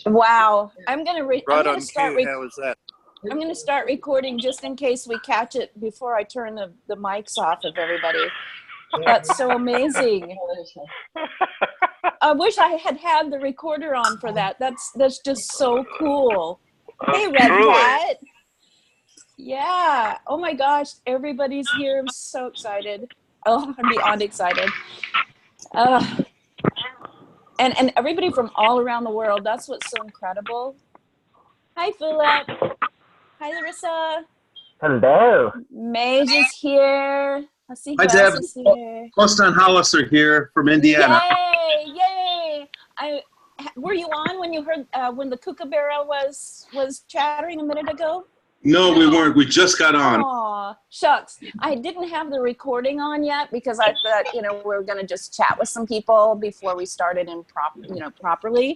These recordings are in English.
Wow. I'm gonna start. How was that? I'm gonna start recording just in case we catch it before I turn the mics off of everybody. That's so amazing. I wish I had the recorder on for that. That's just so cool. Hey, Red Cat. Yeah. Oh my gosh, everybody's here. I'm so excited. Oh, I'm beyond excited. And everybody from all around the world. That's what's so incredible. Hi, Philip. Hi, Larissa. Hello. Mage is here. I see Hi, Gus Deb. is here. Costa and Hollis are here from Indiana. Yay! Yay! Were you on when you heard when the kookaburra was chattering a minute ago? No, we weren't. We just got on. Aw, shucks. I didn't have the recording on yet because I thought, we were going to just chat with some people before we started properly.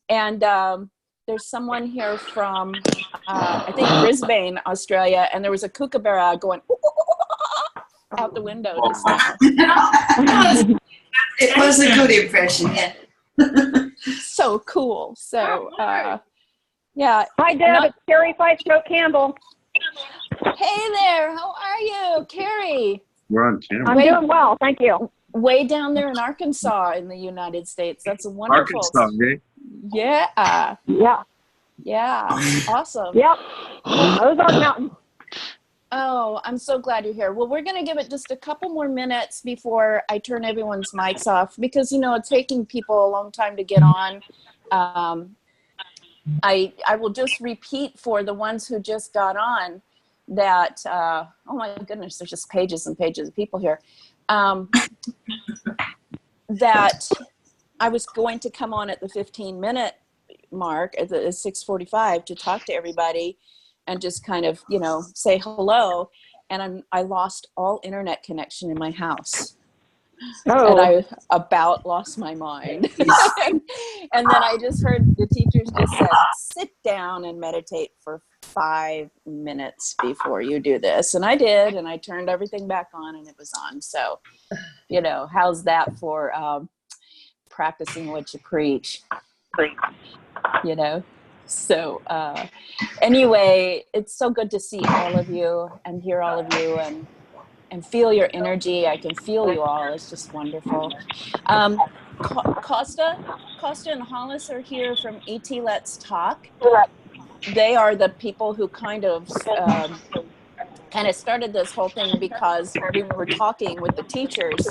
And there's someone here from, I think, Brisbane, Australia, and there was a kookaburra going out the window just now. It was a good impression, yeah. So cool. So, yeah. Hi, Deb. It's Carrie Five-Stroke Campbell. Hey there. How are you, Carrie? We're on camera. I'm doing well. Thank you. Way down there in Arkansas in the United States. That's a wonderful. Arkansas, eh? Yeah. Yeah. Yeah. Awesome. Yep. Ozark Mountain. Oh, I'm so glad you're here. Well, we're going to give it just a couple more minutes before I turn everyone's mics off because, it's taking people a long time to get on. I will just repeat for the ones who just got on that, oh my goodness, there's just pages and pages of people here, that I was going to come on at the 15-minute mark at the 6:45 to talk to everybody and just kind of, say hello. And I lost all internet connection in my house. Oh. And I about lost my mind. And then I just heard the teachers just said, sit down and meditate for 5 minutes before you do this. And I did, and I turned everything back on and it was on. So, how's that for practicing what you preach? So anyway, it's so good to see all of you and hear all of you and feel your energy. I can feel you all. It's just wonderful. Costa and Hollis are here from ET Let's Talk. They are the people who kind of started this whole thing because we were talking with the teachers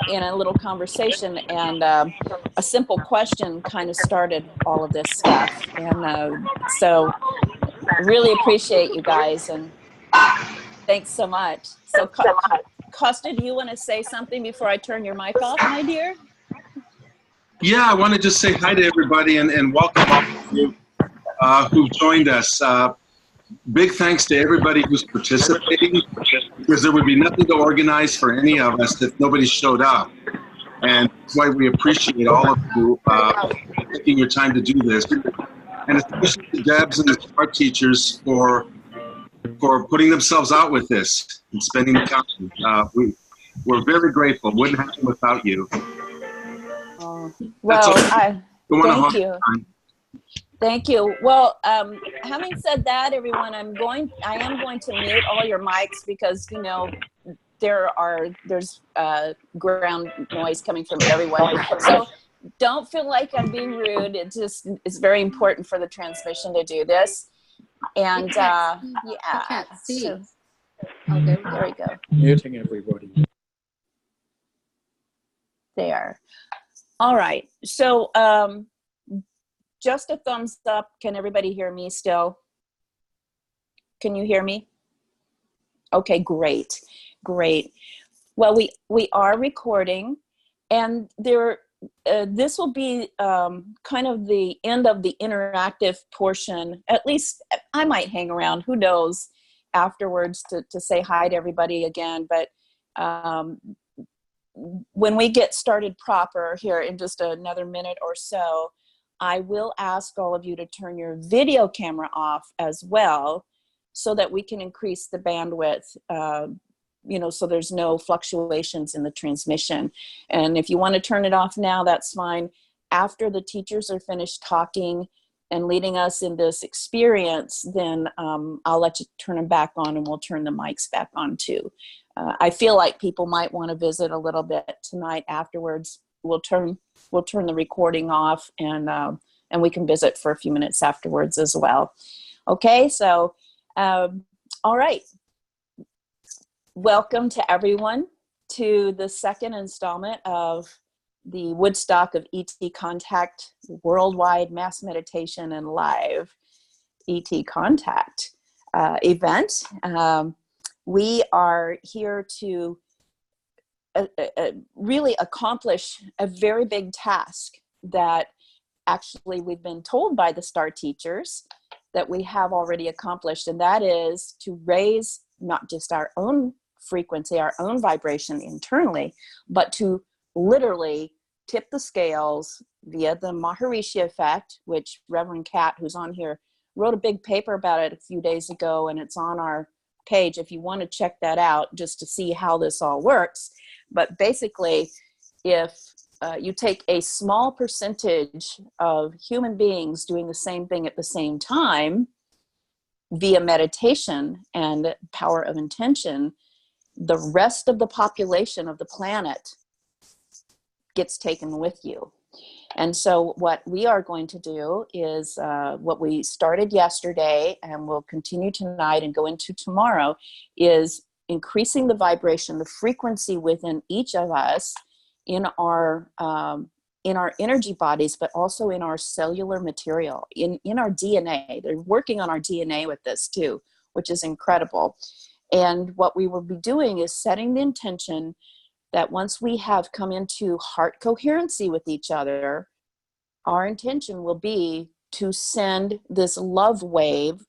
in a little conversation, and a simple question kind of started all of this stuff. And so really appreciate you guys, and thanks so much. So Costa, do you want to say something before I turn your mic off, my dear? Yeah, I want to just say hi to everybody and welcome all of you who've joined us. Big thanks to everybody who's participating, because there would be nothing to organize for any of us if nobody showed up. And that's why we appreciate all of you taking your time to do this. And especially the Debs and the START teachers for putting themselves out with this and spending the time. We're very grateful. Wouldn't happen without you. Well, thank you. Thank you. Well, having said that, everyone, I am going to mute all your mics because there's ground noise coming from everyone. So don't feel like I'm being rude. It's very important for the transmission to do this. And yeah, I can't see. So, there we go. Muting everybody. There. All right. So just a thumbs up. Can everybody hear me still? Can you hear me? Okay, great. Great. Well, we are recording, and this will be kind of the end of the interactive portion. At least I might hang around, who knows, afterwards to say hi to everybody again. But when we get started proper here in just another minute or so, I will ask all of you to turn your video camera off as well so that we can increase the bandwidth, so there's no fluctuations in the transmission. And if you want to turn it off now, that's fine. After the teachers are finished talking, and leading us in this experience, then I'll let you turn them back on, and we'll turn the mics back on too. I feel like people might want to visit a little bit tonight afterwards. We'll turn the recording off, and we can visit for a few minutes afterwards as well. Okay, so all right. Welcome to everyone to the second installment of the Woodstock of ET Contact Worldwide Mass Meditation and Live ET Contact event. We are here to really accomplish a very big task that actually we've been told by the star teachers that we have already accomplished, and that is to raise not just our own frequency, our own vibration internally, but to literally tip the scales via the Maharishi effect, which Reverend Kat, who's on here, wrote a big paper about it a few days ago, and it's on our page if you want to check that out just to see how this all works. But basically, if you take a small percentage of human beings doing the same thing at the same time via meditation and power of intention, the rest of the population of the planet gets taken with you. And so what we are going to do is what we started yesterday and will continue tonight and go into tomorrow is increasing the vibration, the frequency within each of us in our energy bodies, but also in our cellular material, in our DNA. They're working on our DNA with this too, which is incredible. And what we will be doing is setting the intention that once we have come into heart coherency with each other, our intention will be to send this love wave.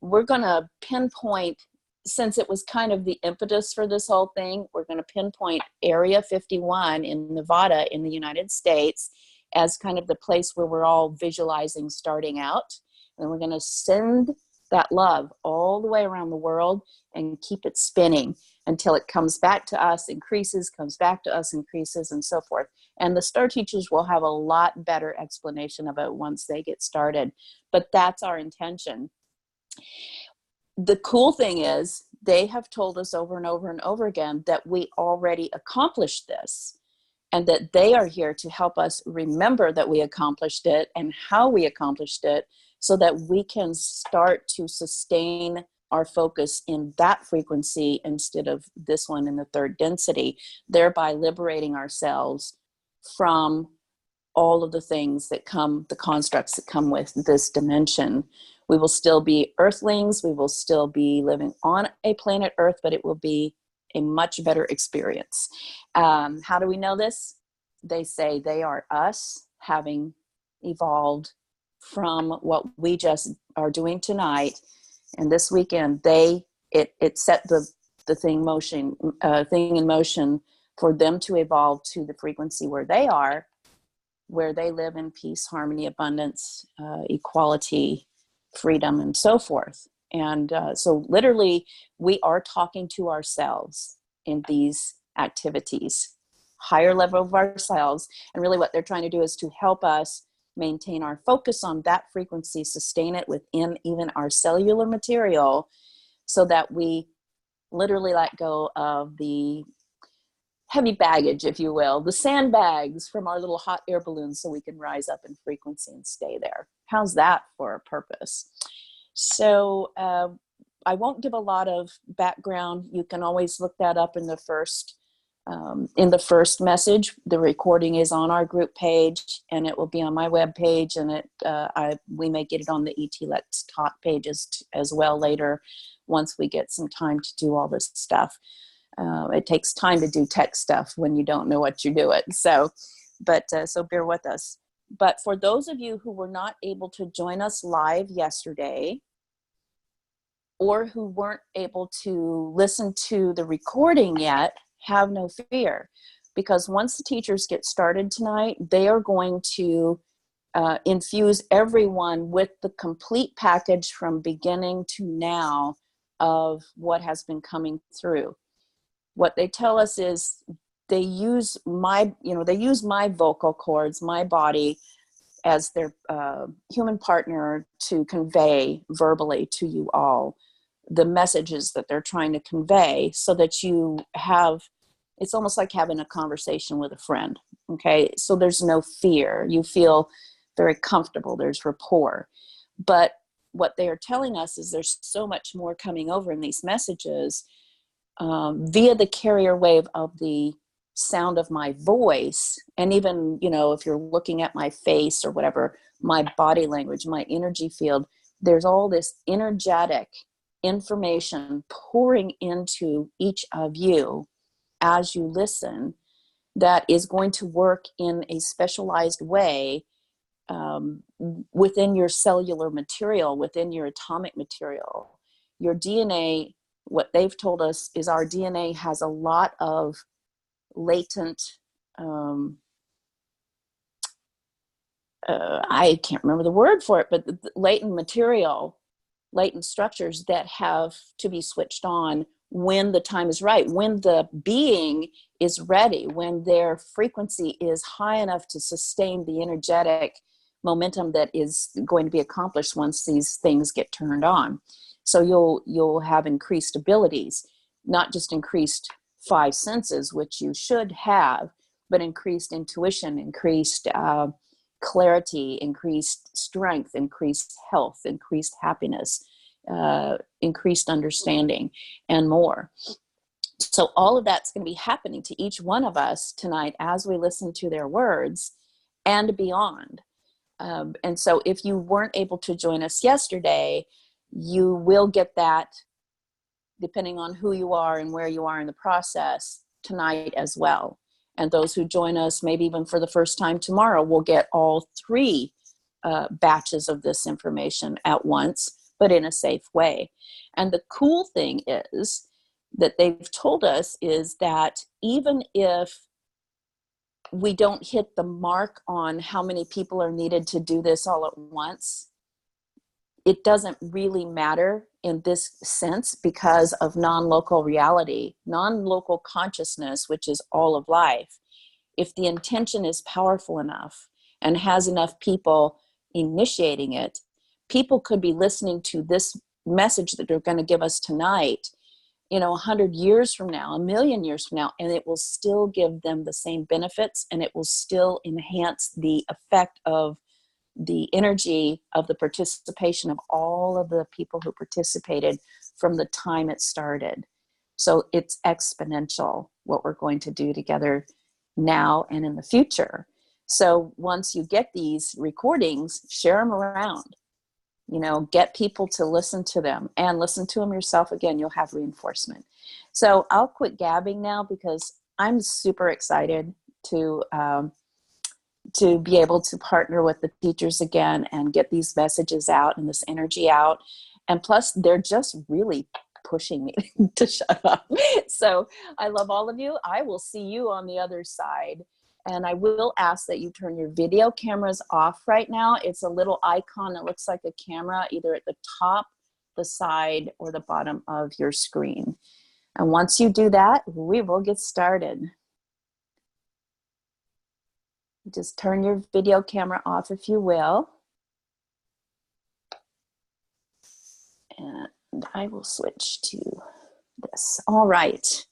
We're going to pinpoint, since it was kind of the impetus for this whole thing, we're going to pinpoint Area 51 in Nevada in the United States as kind of the place where we're all visualizing starting out. And we're going to send that love all the way around the world and keep it spinning until it comes back to us, increases, comes back to us, increases, and so forth. And the star teachers will have a lot better explanation of it once they get started. But that's our intention. The cool thing is they have told us over and over and over again that we already accomplished this, and that they are here to help us remember that we accomplished it and how we accomplished it, so that we can start to sustain our focus in that frequency instead of this one in the third density, thereby liberating ourselves from all of the things that come, the constructs that come with this dimension. We will still be earthlings, we will still be living on a planet Earth, but it will be a much better experience. How do we know this? They say they are us having evolved from what we just are doing tonight and this weekend. It set the thing in motion for them to evolve to the frequency where they are, where they live in peace, harmony, abundance, equality, freedom, and so forth. And so literally we are talking to ourselves in these activities, higher level of ourselves. And really what they're trying to do is to help us maintain our focus on that frequency, sustain it within even our cellular material, so that we literally let go of the heavy baggage, if you will, the sandbags from our little hot air balloons, so we can rise up in frequency and stay there. How's that for a purpose? So I won't give a lot of background. You can always look that up in the first message. The recording is on our group page, and it will be on my web page, and we may get it on the ET Let's Talk pages as well later, once we get some time to do all this stuff. It takes time to do tech stuff when you don't know what you're doing. So bear with us. But for those of you who were not able to join us live yesterday, or who weren't able to listen to the recording yet, have no fear, because once the teachers get started tonight, they are going to infuse everyone with the complete package from beginning to now of what has been coming through. What they tell us is they use my vocal cords, my body, as their human partner to convey verbally to you all the messages that they're trying to convey, so that you have, it's almost like having a conversation with a friend. Okay. So there's no fear. You feel very comfortable. There's rapport. But what they are telling us is there's so much more coming over in these messages via the carrier wave of the sound of my voice. And even, you know, if you're looking at my face or whatever, my body language, my energy field, there's all this energetic information pouring into each of you as you listen, that is going to work in a specialized way within your cellular material, within your atomic material. Your DNA, what they've told us is our DNA has a lot of latent, I can't remember the word for it, but the latent material, latent structures that have to be switched on when the time is right, when the being is ready, when their frequency is high enough to sustain the energetic momentum that is going to be accomplished once these things get turned on. So you'll have increased abilities, not just increased five senses, which you should have, but increased intuition, increased clarity, increased strength, increased health, increased happiness, increased understanding, and more. So all of that's going to be happening to each one of us tonight as we listen to their words and beyond. And so if you weren't able to join us yesterday, you will get that, depending on who you are and where you are in the process, tonight as well. And those who join us, maybe even for the first time tomorrow, will get all three batches of this information at once, but in a safe way. And the cool thing is that they've told us is that even if we don't hit the mark on how many people are needed to do this all at once, it doesn't really matter in this sense because of non-local reality, non-local consciousness, which is all of life. If the intention is powerful enough and has enough people initiating it, people could be listening to this message that they're going to give us tonight, 100 years from now, 1,000,000 years from now, and it will still give them the same benefits, and it will still enhance the effect of the energy of the participation of all of the people who participated from the time it started. So it's exponential what we're going to do together now and in the future. So once you get these recordings, share them around. Get people to listen to them, and listen to them yourself. Again, you'll have reinforcement. So I'll quit gabbing now because I'm super excited to be able to partner with the teachers again and get these messages out and this energy out. And plus, they're just really pushing me to shut up. So I love all of you. I will see you on the other side. And I will ask that you turn your video cameras off right now. It's a little icon that looks like a camera, either at the top, the side, or the bottom of your screen. And once you do that, we will get started. Just turn your video camera off if you will. And I will switch to this. All right.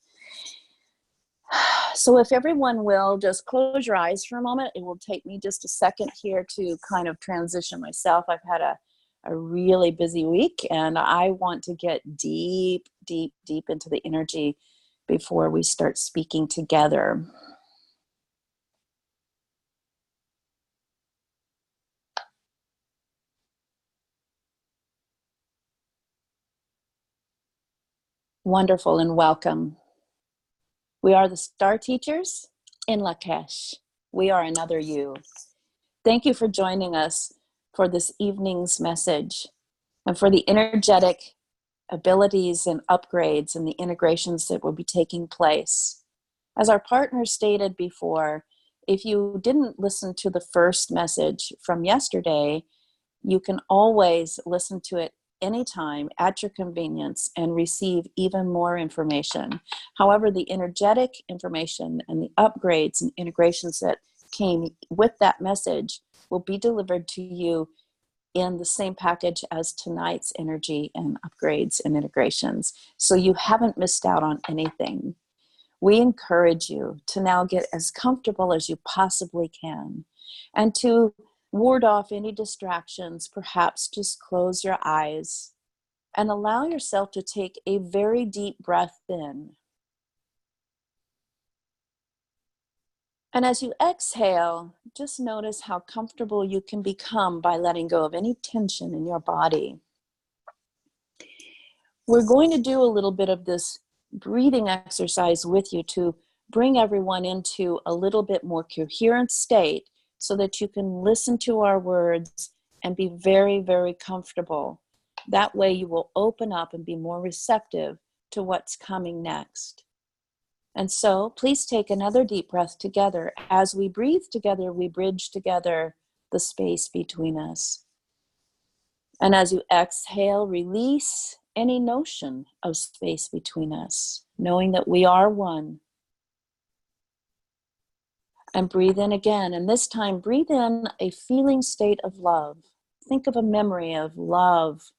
So if everyone will just close your eyes for a moment, it will take me just a second here to kind of transition myself. I've had a really busy week, and I want to get deep, deep, deep into the energy before we start speaking together. Wonderful and welcome. We are the Star Teachers in Lakesh. We are another you. Thank you for joining us for this evening's message and for the energetic abilities and upgrades and the integrations that will be taking place. As our partner stated before, if you didn't listen to the first message from yesterday, you can always listen to it anytime at your convenience and receive even more information. However, the energetic information and the upgrades and integrations that came with that message will be delivered to you in the same package as tonight's energy and upgrades and integrations. So you haven't missed out on anything. We encourage you to now get as comfortable as you possibly can, and to ward off any distractions. Perhaps just close your eyes and allow yourself to take a very deep breath in. And as you exhale, just notice how comfortable you can become by letting go of any tension in your body. We're going to do a little bit of this breathing exercise with you to bring everyone into a little bit more coherent state so that you can listen to our words and be very, very comfortable. That way you will open up and be more receptive to what's coming next. And so please take another deep breath together. As we breathe together, we bridge together the space between us. And as you exhale, release any notion of space between us, knowing that we are one. And breathe in again. And this time, breathe in a feeling state of love. Think of a memory of love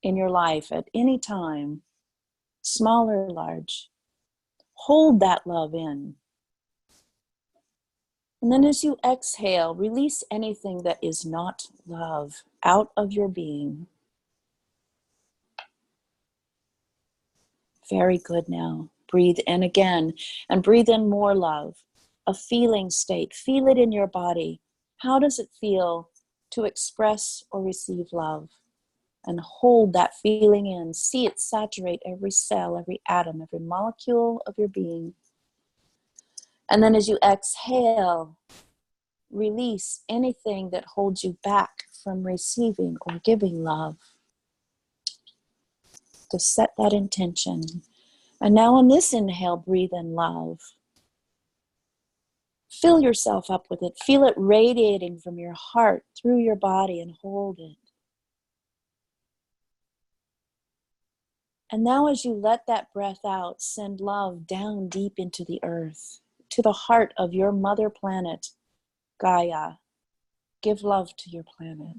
in your life at any time, small or large. Hold that love in. And then as you exhale, release anything that is not love out of your being. Very good now. Breathe in again and breathe in more love. A feeling state. Feel it in your body. How does it feel to express or receive love? And hold that feeling in. See it saturate every cell, every atom, every molecule of your being. And then as you exhale, release anything that holds you back from receiving or giving love. To set that intention. And now on this inhale, breathe in love. Fill yourself up with it. Feel it radiating from your heart through your body and hold it. And now as you let that breath out, send love down deep into the earth, to the heart of your mother planet, Gaia. Give love to your planet.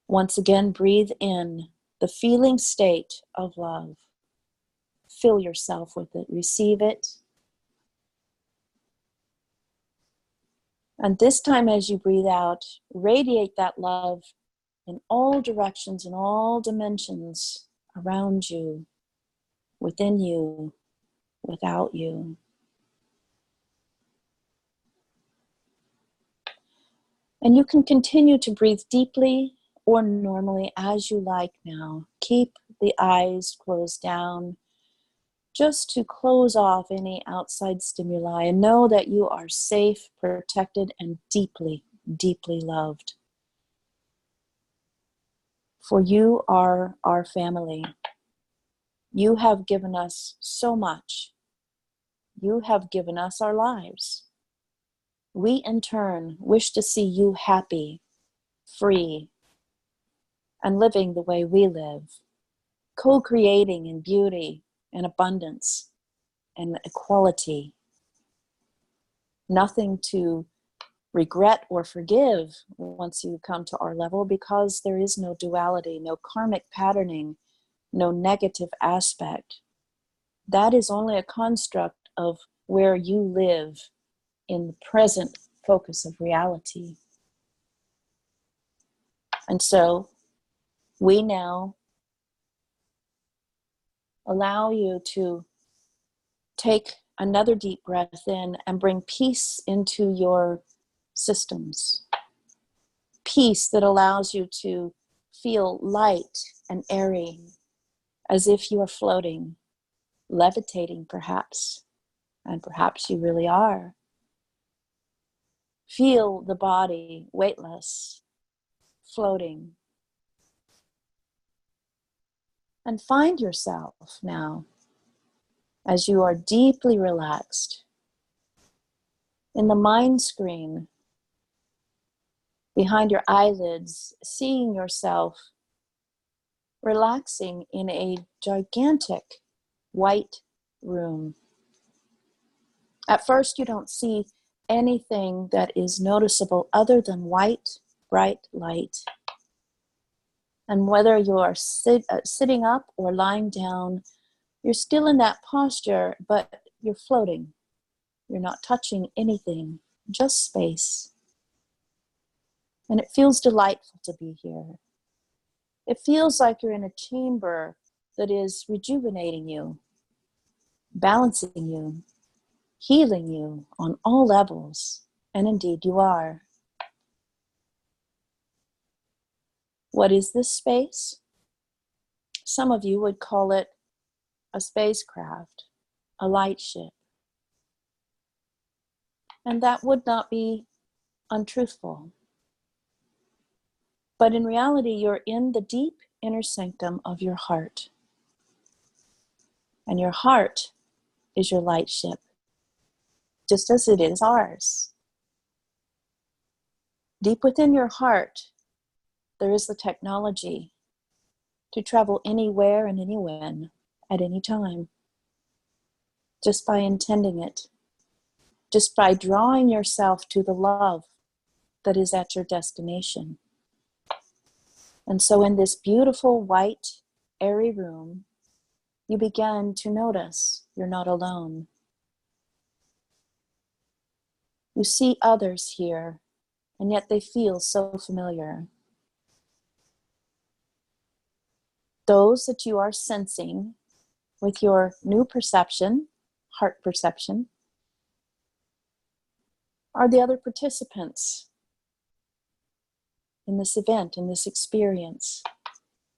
Once again, breathe in the feeling state of love. Fill yourself with it. Receive it. And this time as you breathe out, radiate that love in all directions, in all dimensions around you, within you, without you. And you can continue to breathe deeply or normally as you like now. Keep the eyes closed down just to close off any outside stimuli and know that you are safe, protected, and deeply, deeply loved. For you are our family. You have given us so much. You have given us our lives. We, in turn, wish to see you happy, free, and living the way we live, co-creating in beauty and abundance and equality. Nothing to regret or forgive once you come to our level, because there is no duality, no karmic patterning, no negative aspect. That is only a construct of where you live in the present focus of reality. And so we now allow you to take another deep breath in and bring peace into your systems. Peace that allows you to feel light and airy, as if you are floating, levitating perhaps, and perhaps you really are. Feel the body weightless, floating. And find yourself now, as you are deeply relaxed, in the mind screen, behind your eyelids, seeing yourself relaxing in a gigantic white room. At first, you don't see anything that is noticeable other than white, bright light. And whether you are sitting up or lying down, you're still in that posture, but you're floating. You're not touching anything, just space. And it feels delightful to be here. It feels like you're in a chamber that is rejuvenating you, balancing you, healing you on all levels. And indeed you are. What is this space? Some of you would call it a spacecraft, a light ship. And that would not be untruthful. But in reality, you're in the deep inner sanctum of your heart. And your heart is your light ship, just as it is ours. Deep within your heart, there is the technology to travel anywhere and anywhen at any time, just by intending it, just by drawing yourself to the love that is at your destination. And so in this beautiful white, airy room, you begin to notice you're not alone. You see others here, and yet they feel so familiar. Those that you are sensing with your new perception, heart perception, are the other participants in this event, in this experience.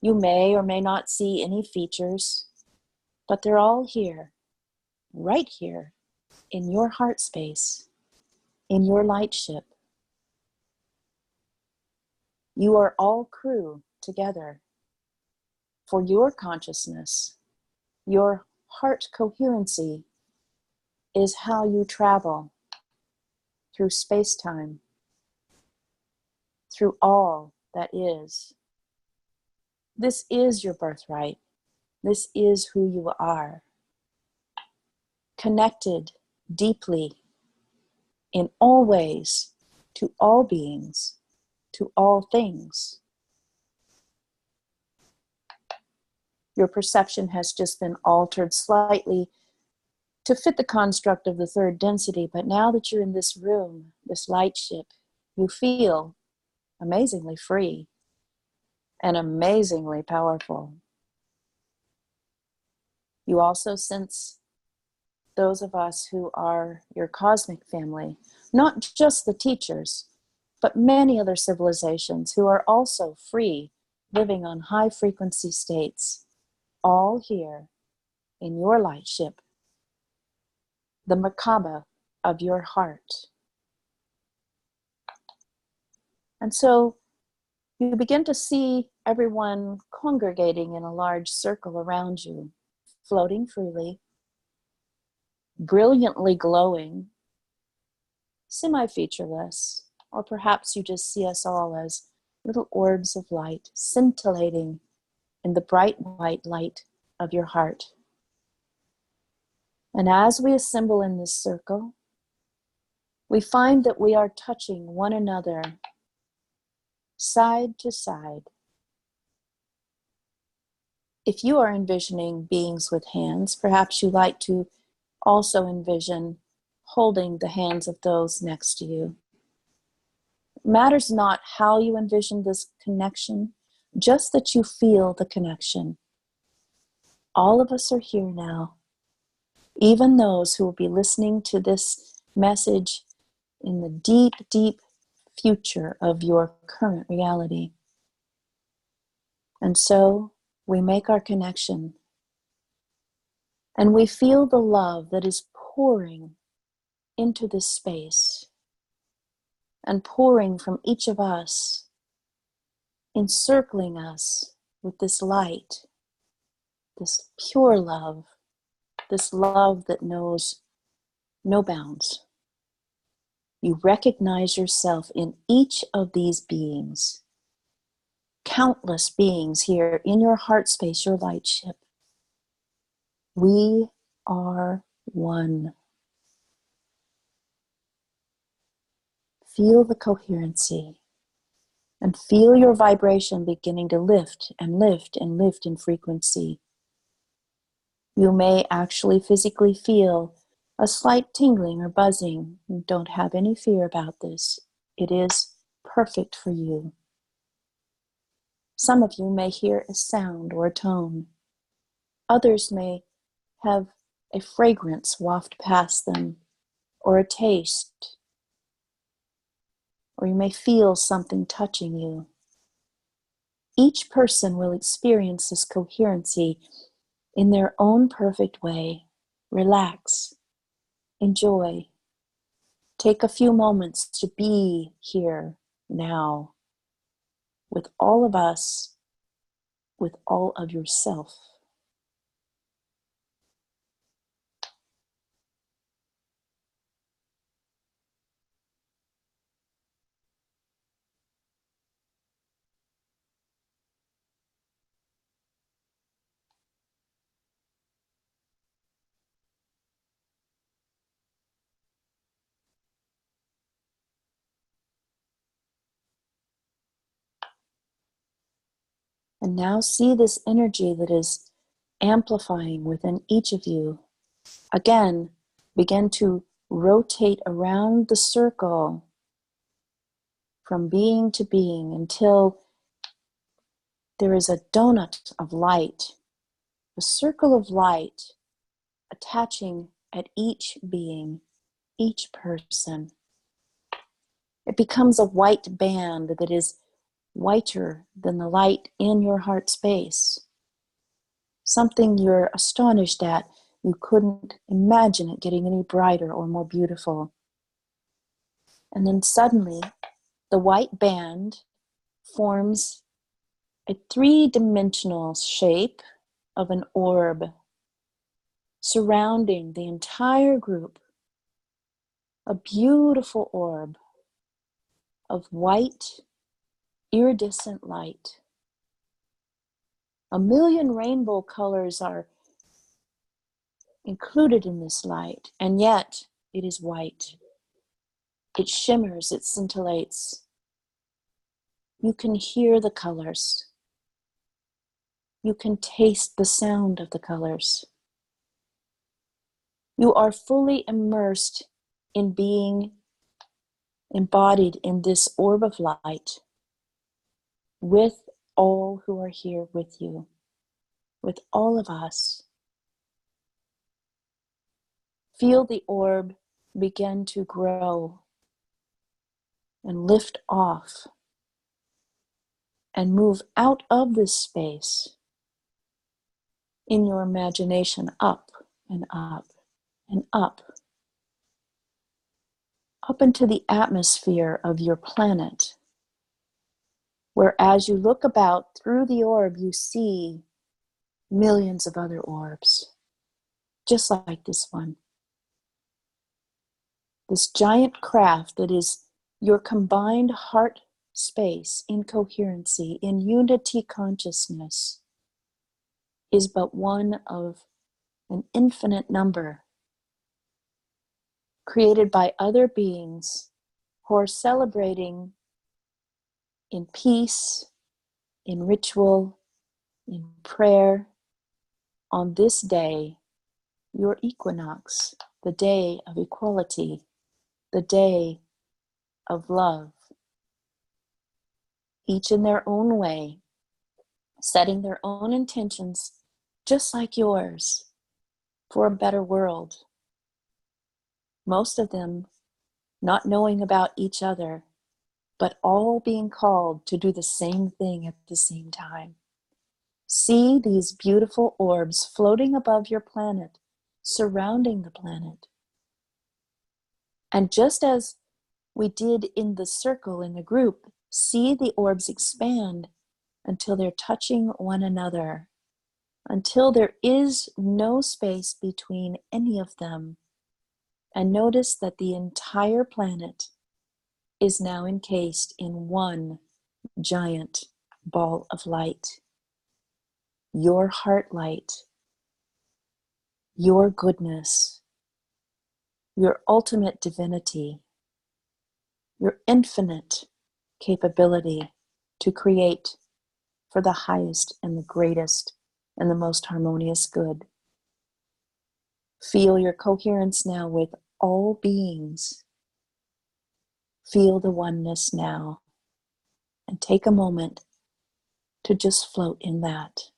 You may or may not see any features, but they're all here, right here, in your heart space, in your light ship. You are all crew together for your consciousness. Your heart coherency is how you travel through space-time, through all that is. This is your birthright. This is who you are. Connected deeply in all ways to all beings, to all things. Your perception has just been altered slightly to fit the construct of the third density, but now that you're in this room, this light ship, you feel amazingly free and amazingly powerful. You also sense those of us who are your cosmic family, not just the teachers, but many other civilizations who are also free, living on high frequency states, all here in your light ship, the Merkaba of your heart. And so you begin to see everyone congregating in a large circle around you, floating freely, brilliantly glowing, semi-featureless, or perhaps you just see us all as little orbs of light scintillating in the bright white light of your heart. And as we assemble in this circle, we find that we are touching one another side to side. If you are envisioning beings with hands, perhaps you like to also envision holding the hands of those next to you. It matters not how you envision this connection, just that you feel the connection. All of us are here now, even those who will be listening to this message in the deep, deep future of your current reality. And so we make our connection, and we feel the love that is pouring into this space and pouring from each of us, encircling us with this light, this pure love, this love that knows no bounds. You recognize yourself in each of these beings, countless beings here in your heart space, your light ship. We are one. feel the coherency and feel your vibration beginning to lift and lift and lift in frequency. You may actually physically feel a slight tingling or buzzing. Don't have any fear about this. It is perfect for you. Some of you may hear a sound or a tone. Others may have a fragrance waft past them, or a taste, or you may feel something touching you. Each person will experience this coherency in their own perfect way. Relax, enjoy. Take a few moments to be here now with all of us, with all of yourself. And now see this energy that is amplifying within each of you. Again, begin to rotate around the circle from being to being until there is a donut of light, a circle of light attaching at each being, each person. It becomes a white band that is whiter than the light in your heart space. Something you're astonished at. You couldn't imagine it getting any brighter or more beautiful. And then suddenly, the white band forms a three-dimensional shape of an orb surrounding the entire group. A beautiful orb of white, iridescent light. A million rainbow colors are included in this light, and yet it is white. It shimmers, it scintillates. You can hear the colors. You can taste the sound of the colors. You are fully immersed in being embodied in this orb of light with all who are here with you, with all of us. Feel the orb begin to grow and lift off and move out of this space in your imagination up and up and up into the atmosphere of your planet, where as you look about through the orb, you see millions of other orbs, just like this one. This giant craft that is your combined heart space in coherency, in unity consciousness, is but one of an infinite number created by other beings who are celebrating in peace, in ritual, in prayer, on this day, your equinox, the day of equality, the day of love. Each in their own way, setting their own intentions, just like yours, for a better world. Most of them not knowing about each other, but all being called to do the same thing at the same time. See these beautiful orbs floating above your planet, surrounding the planet. And just as we did in the circle in the group, see the orbs expand until they're touching one another, until there is no space between any of them. And notice that the entire planet is now encased in one giant ball of light. Your heart light, your goodness, your ultimate divinity, your infinite capability to create for the highest and the greatest and the most harmonious good. Feel your coherence now with all beings. Feel the oneness now, and take a moment to just float in that.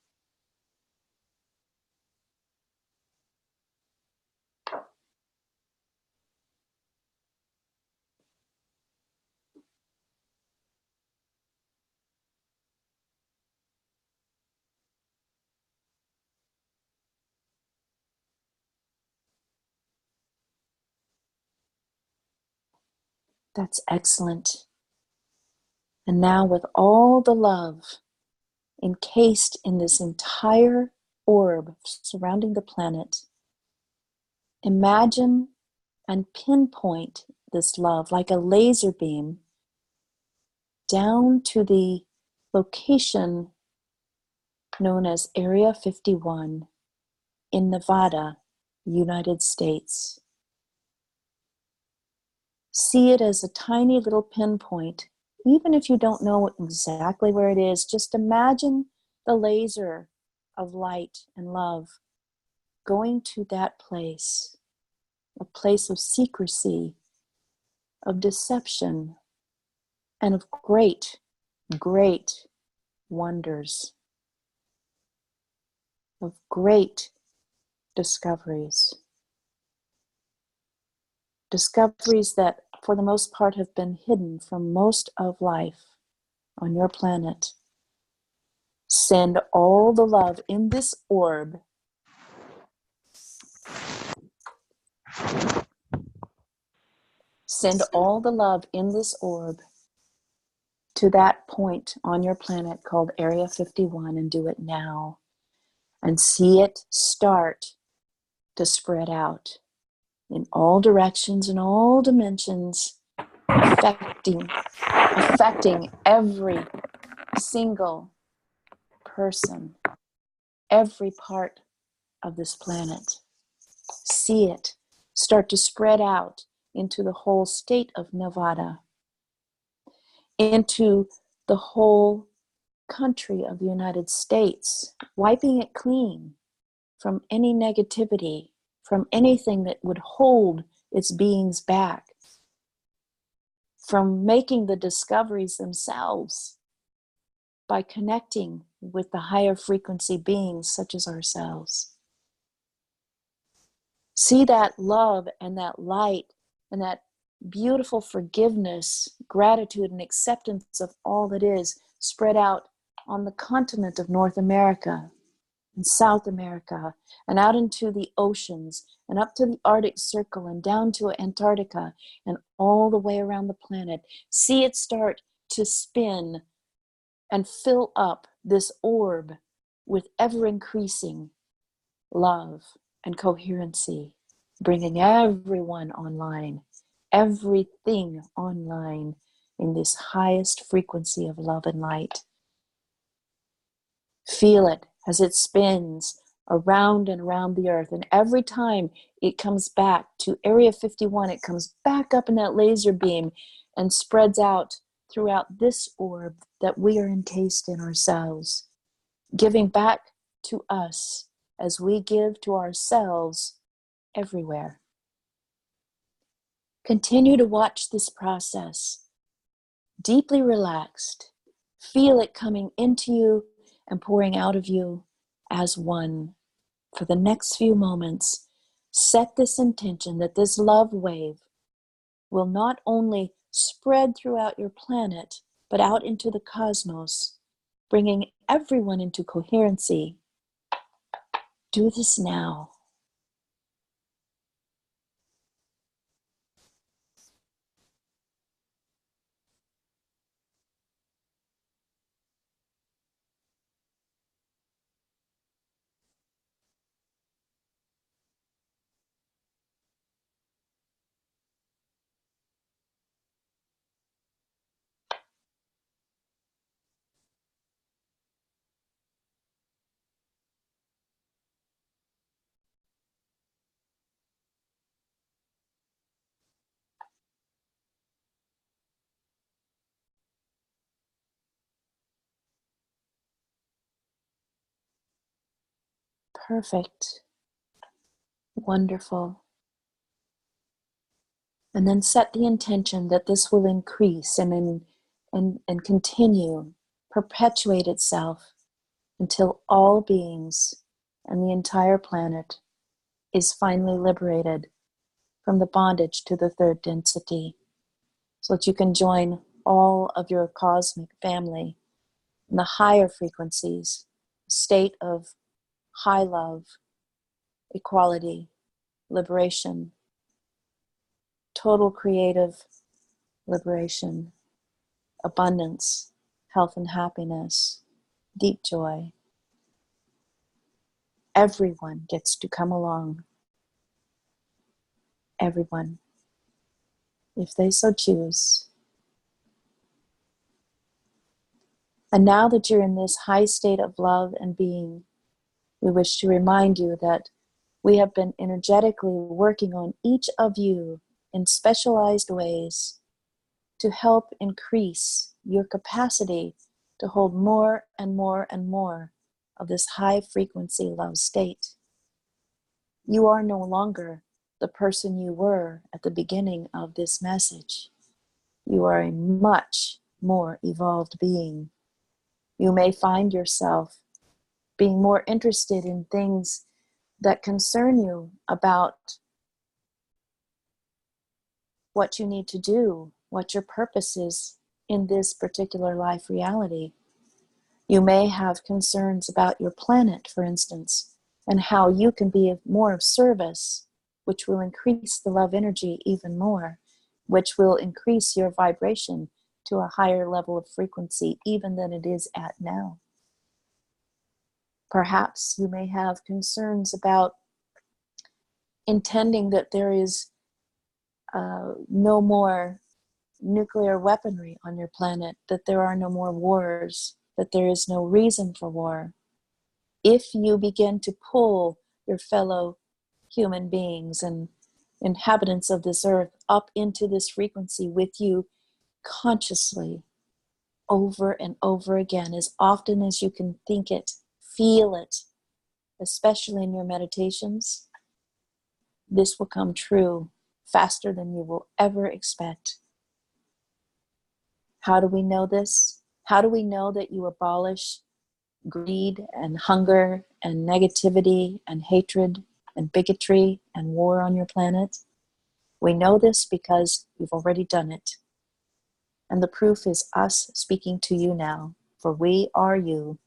That's excellent. And now, with all the love encased in this entire orb surrounding the planet, imagine and pinpoint this love like a laser beam down to the location known as Area 51 in Nevada, United States. See it as a tiny little pinpoint. Even if you don't know exactly where it is, just imagine the laser of light and love going to that place, a place of secrecy, of deception, and of great, great wonders, of great discoveries. Discoveries that, for the most part, have been hidden from most of life on your planet. Send all the love in this orb Send all the love in this orb to that point on your planet called Area 51, and do it now. And see it start to spread out in all directions and all dimensions, affecting every single person, every part of this planet. See it start to spread out into the whole state of Nevada, into the whole country of the United States, wiping it clean from any negativity, from anything that would hold its beings back, from making the discoveries themselves by connecting with the higher frequency beings such as ourselves. See that love and that light and that beautiful forgiveness, gratitude, and acceptance of all that is spread out on the continent of North America and South America, and out into the oceans, and up to the Arctic Circle, and down to Antarctica, and all the way around the planet. See it start to spin and fill up this orb with ever-increasing love and coherency, bringing everyone online, everything online in this highest frequency of love and light. Feel it as it spins around and around the earth. And every time it comes back to Area 51, it comes back up in that laser beam and spreads out throughout this orb that we are encased in ourselves, giving back to us as we give to ourselves everywhere. Continue to watch this process, deeply relaxed. Feel it coming into you and pouring out of you as one. For the next few moments, set this intention that this love wave will not only spread throughout your planet, but out into the cosmos, bringing everyone into coherency. Do this now. Perfect. Wonderful. And then set the intention that this will increase and continue, perpetuate itself until all beings and the entire planet is finally liberated from the bondage to the third density, so that you can join all of your cosmic family in the higher frequencies, state of high love, equality, liberation, total creative liberation, abundance, health and happiness, deep joy. Everyone gets to come along. Everyone, if they so choose. And now that you're in this high state of love and being, we wish to remind you that we have been energetically working on each of you in specialized ways to help increase your capacity to hold more and more and more of this high frequency love state. You are no longer the person you were at the beginning of this message. You are a much more evolved being. You may find yourself being more interested in things that concern you about what you need to do, what your purpose is in this particular life reality. You may have concerns about your planet, for instance, and how you can be more of service, which will increase the love energy even more, which will increase your vibration to a higher level of frequency even than it is at now. Perhaps you may have concerns about intending that there is no more nuclear weaponry on your planet, that there are no more wars, that there is no reason for war. If you begin to pull your fellow human beings and inhabitants of this earth up into this frequency with you consciously over and over again, as often as you can think it, feel it, especially in your meditations, this will come true faster than you will ever expect. How do we know this? How do we know that you abolish greed and hunger and negativity and hatred and bigotry and war on your planet? We know this because you've already done it. And the proof is us speaking to you now, for we are you,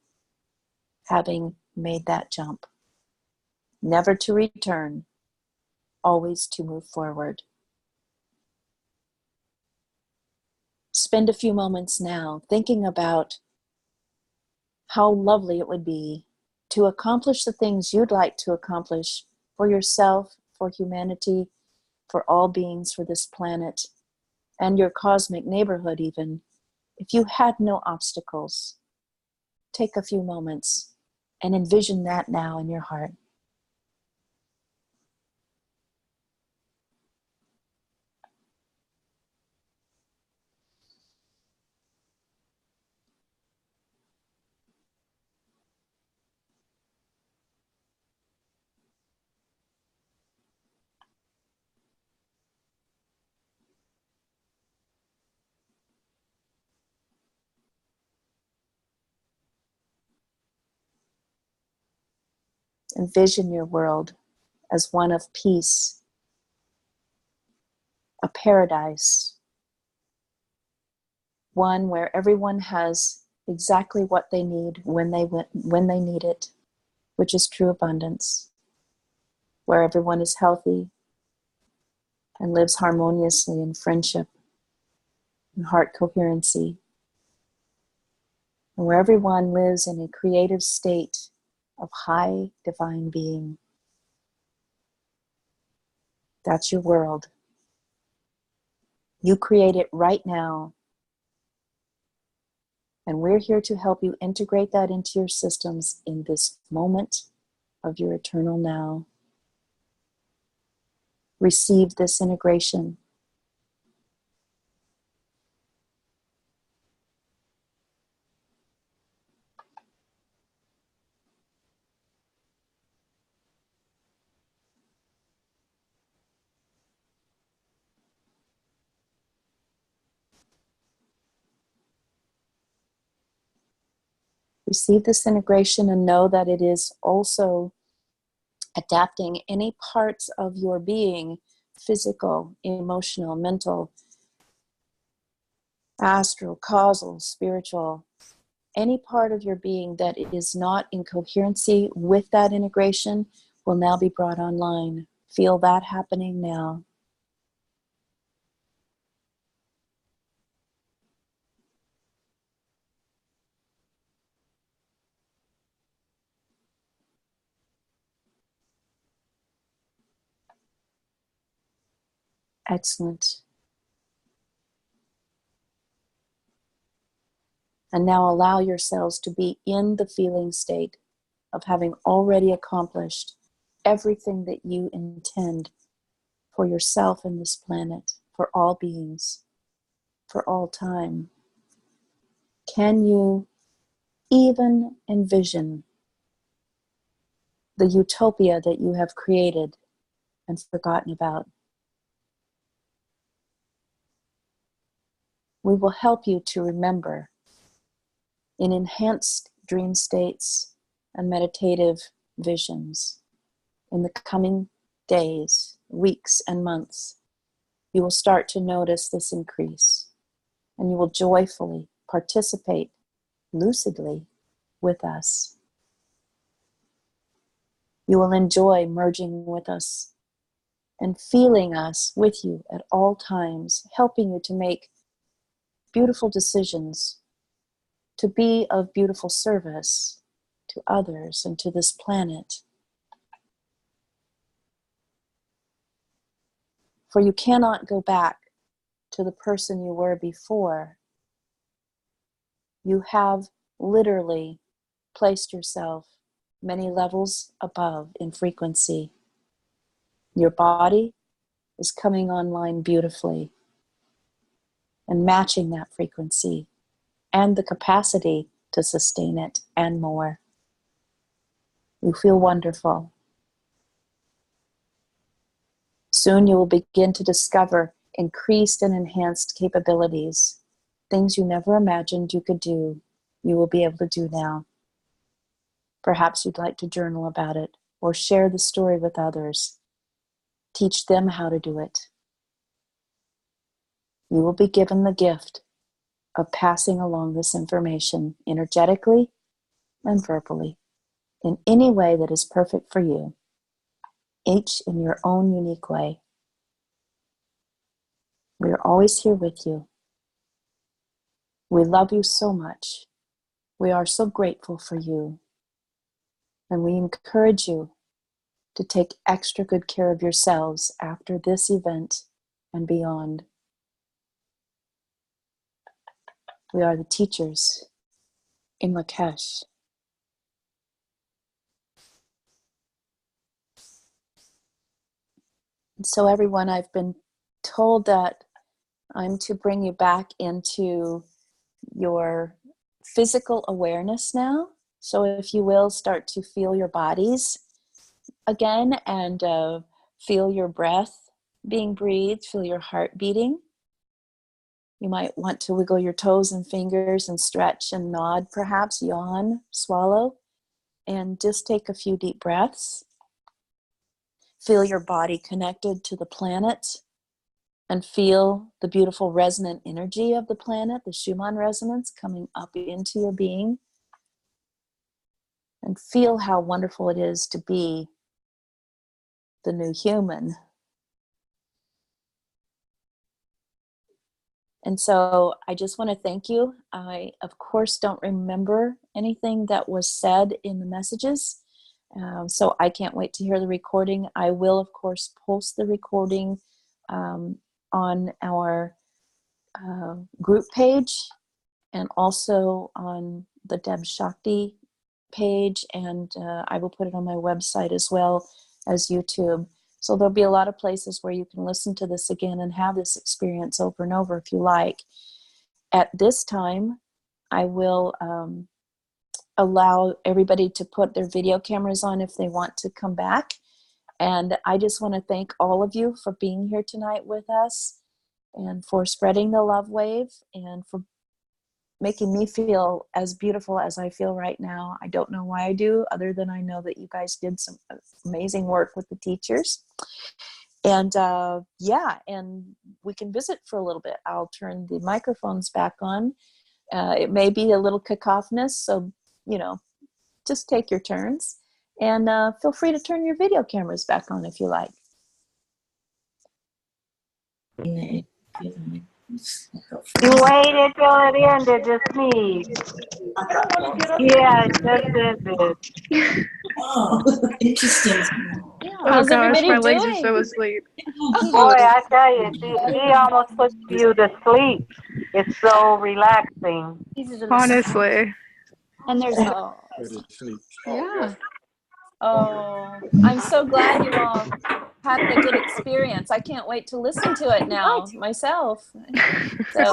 having made that jump. Never to return, always to move forward. Spend a few moments now thinking about how lovely it would be to accomplish the things you'd like to accomplish for yourself, for humanity, for all beings, for this planet, and your cosmic neighborhood even. If you had no obstacles, take a few moments and envision that now in your heart. Envision your world as one of peace, a paradise, one where everyone has exactly what they need when they need it, which is true abundance, where everyone is healthy and lives harmoniously in friendship and heart coherency, and where everyone lives in a creative state of high divine being. That's your world. You create it right now. And we're here to help you integrate that into your systems in this moment of your eternal now. Receive this integration. Receive this integration and know that it is also adapting any parts of your being, physical, emotional, mental, astral, causal, spiritual, any part of your being that is not in coherency with that integration will now be brought online. Feel that happening now. Excellent. And now allow yourselves to be in the feeling state of having already accomplished everything that you intend for yourself and this planet, for all beings, for all time. Can you even envision the utopia that you have created and forgotten about? We will help you to remember in enhanced dream states and meditative visions in the coming days, weeks, and months. You will start to notice this increase, and you will joyfully participate lucidly with us. You will enjoy merging with us and feeling us with you at all times, helping you to make beautiful decisions, to be of beautiful service to others and to this planet. For you cannot go back to the person you were before. You have literally placed yourself many levels above in frequency. Your body is coming online beautifully and matching that frequency and the capacity to sustain it and more. You feel wonderful. Soon you will begin to discover increased and enhanced capabilities. Things you never imagined you could do, you will be able to do now. Perhaps you'd like to journal about it or share the story with others. Teach them how to do it. You will be given the gift of passing along this information energetically and verbally in any way that is perfect for you, each in your own unique way. We are always here with you. We love you so much. We are so grateful for you. And we encourage you to take extra good care of yourselves after this event and beyond. We are the teachers in Lakesh. And so everyone, I've been told that I'm to bring you back into your physical awareness now. So if you will, start to feel your bodies again and feel your breath being breathed, feel your heart beating. You might want to wiggle your toes and fingers and stretch and nod, perhaps yawn, swallow, and just take a few deep breaths. Feel your body connected to the planet and feel the beautiful resonant energy of the planet, the Schumann resonance coming up into your being. And feel how wonderful it is to be the new human. And so I just want to thank you. I, of course, don't remember anything that was said in the messages. So I can't wait to hear the recording. I will, of course, post the recording on our group page and also on the Deb Shakti page. And I will put it on my website as well as YouTube. So there'll be a lot of places where you can listen to this again and have this experience over and over if you like. At this time, I will allow everybody to put their video cameras on if they want to come back. And I just want to thank all of you for being here tonight with us and for spreading the love wave and for making me feel as beautiful as I feel right now. I don't know why I do, other than I know that you guys did some amazing work with the teachers. And yeah, and we can visit for a little bit. I'll turn the microphones back on. It may be a little cacophonous, so, you know, just take your turns. And feel free to turn your video cameras back on if you like. You waited till it ended to sneeze. Yeah, it just ended. Oh, interesting. How's everybody my legs are doing? so asleep. Boy, I tell you, she almost puts you to sleep. It's so relaxing. Honestly. And there's Yeah. oh, I'm so glad you all had a good experience. I can't wait to listen to it now myself. So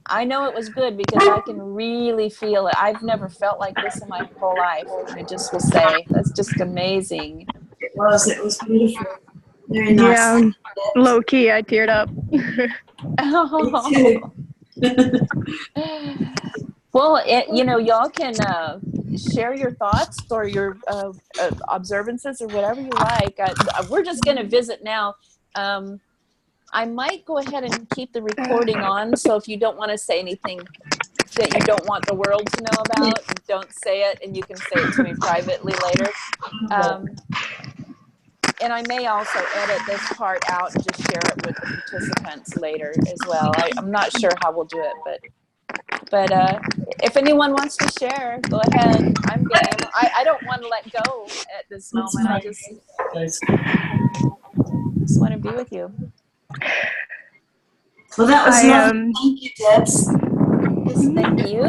I know it was good because I can really feel it. I've never felt like this in my whole life. I just will say that's just amazing. It was beautiful. Very nice. Yeah, low key, I teared up. Me too. Well, you know, y'all can share your thoughts or your observances or whatever you like. We're just going to visit now. I might go ahead and keep the recording on, so if you don't want to say anything that you don't want the world to know about, don't say it, and you can say it to me privately later. And I may also edit this part out and just share it with the participants later as well. I'm not sure how we'll do it, but if anyone wants to share, go ahead. I'm game. I don't want to let go at this moment. I just want to be with you. Well, that was lovely. Thank you, Debs. Yes, thank you.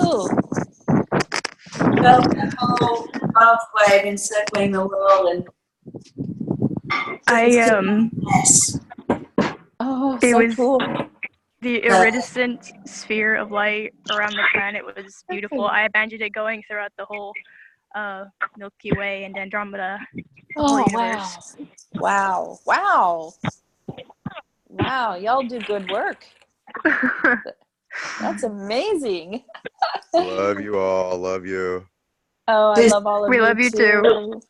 Well, people love wave and circling the world and yes. Oh, It so was cool. the iridescent sphere of light around the planet was beautiful. I imagined it going throughout the whole Milky Way and Andromeda. Oh, wow. Wow. Wow. Wow. Y'all do good work. That's amazing. Love you all. Love you. Oh, I love all of you. We love you too.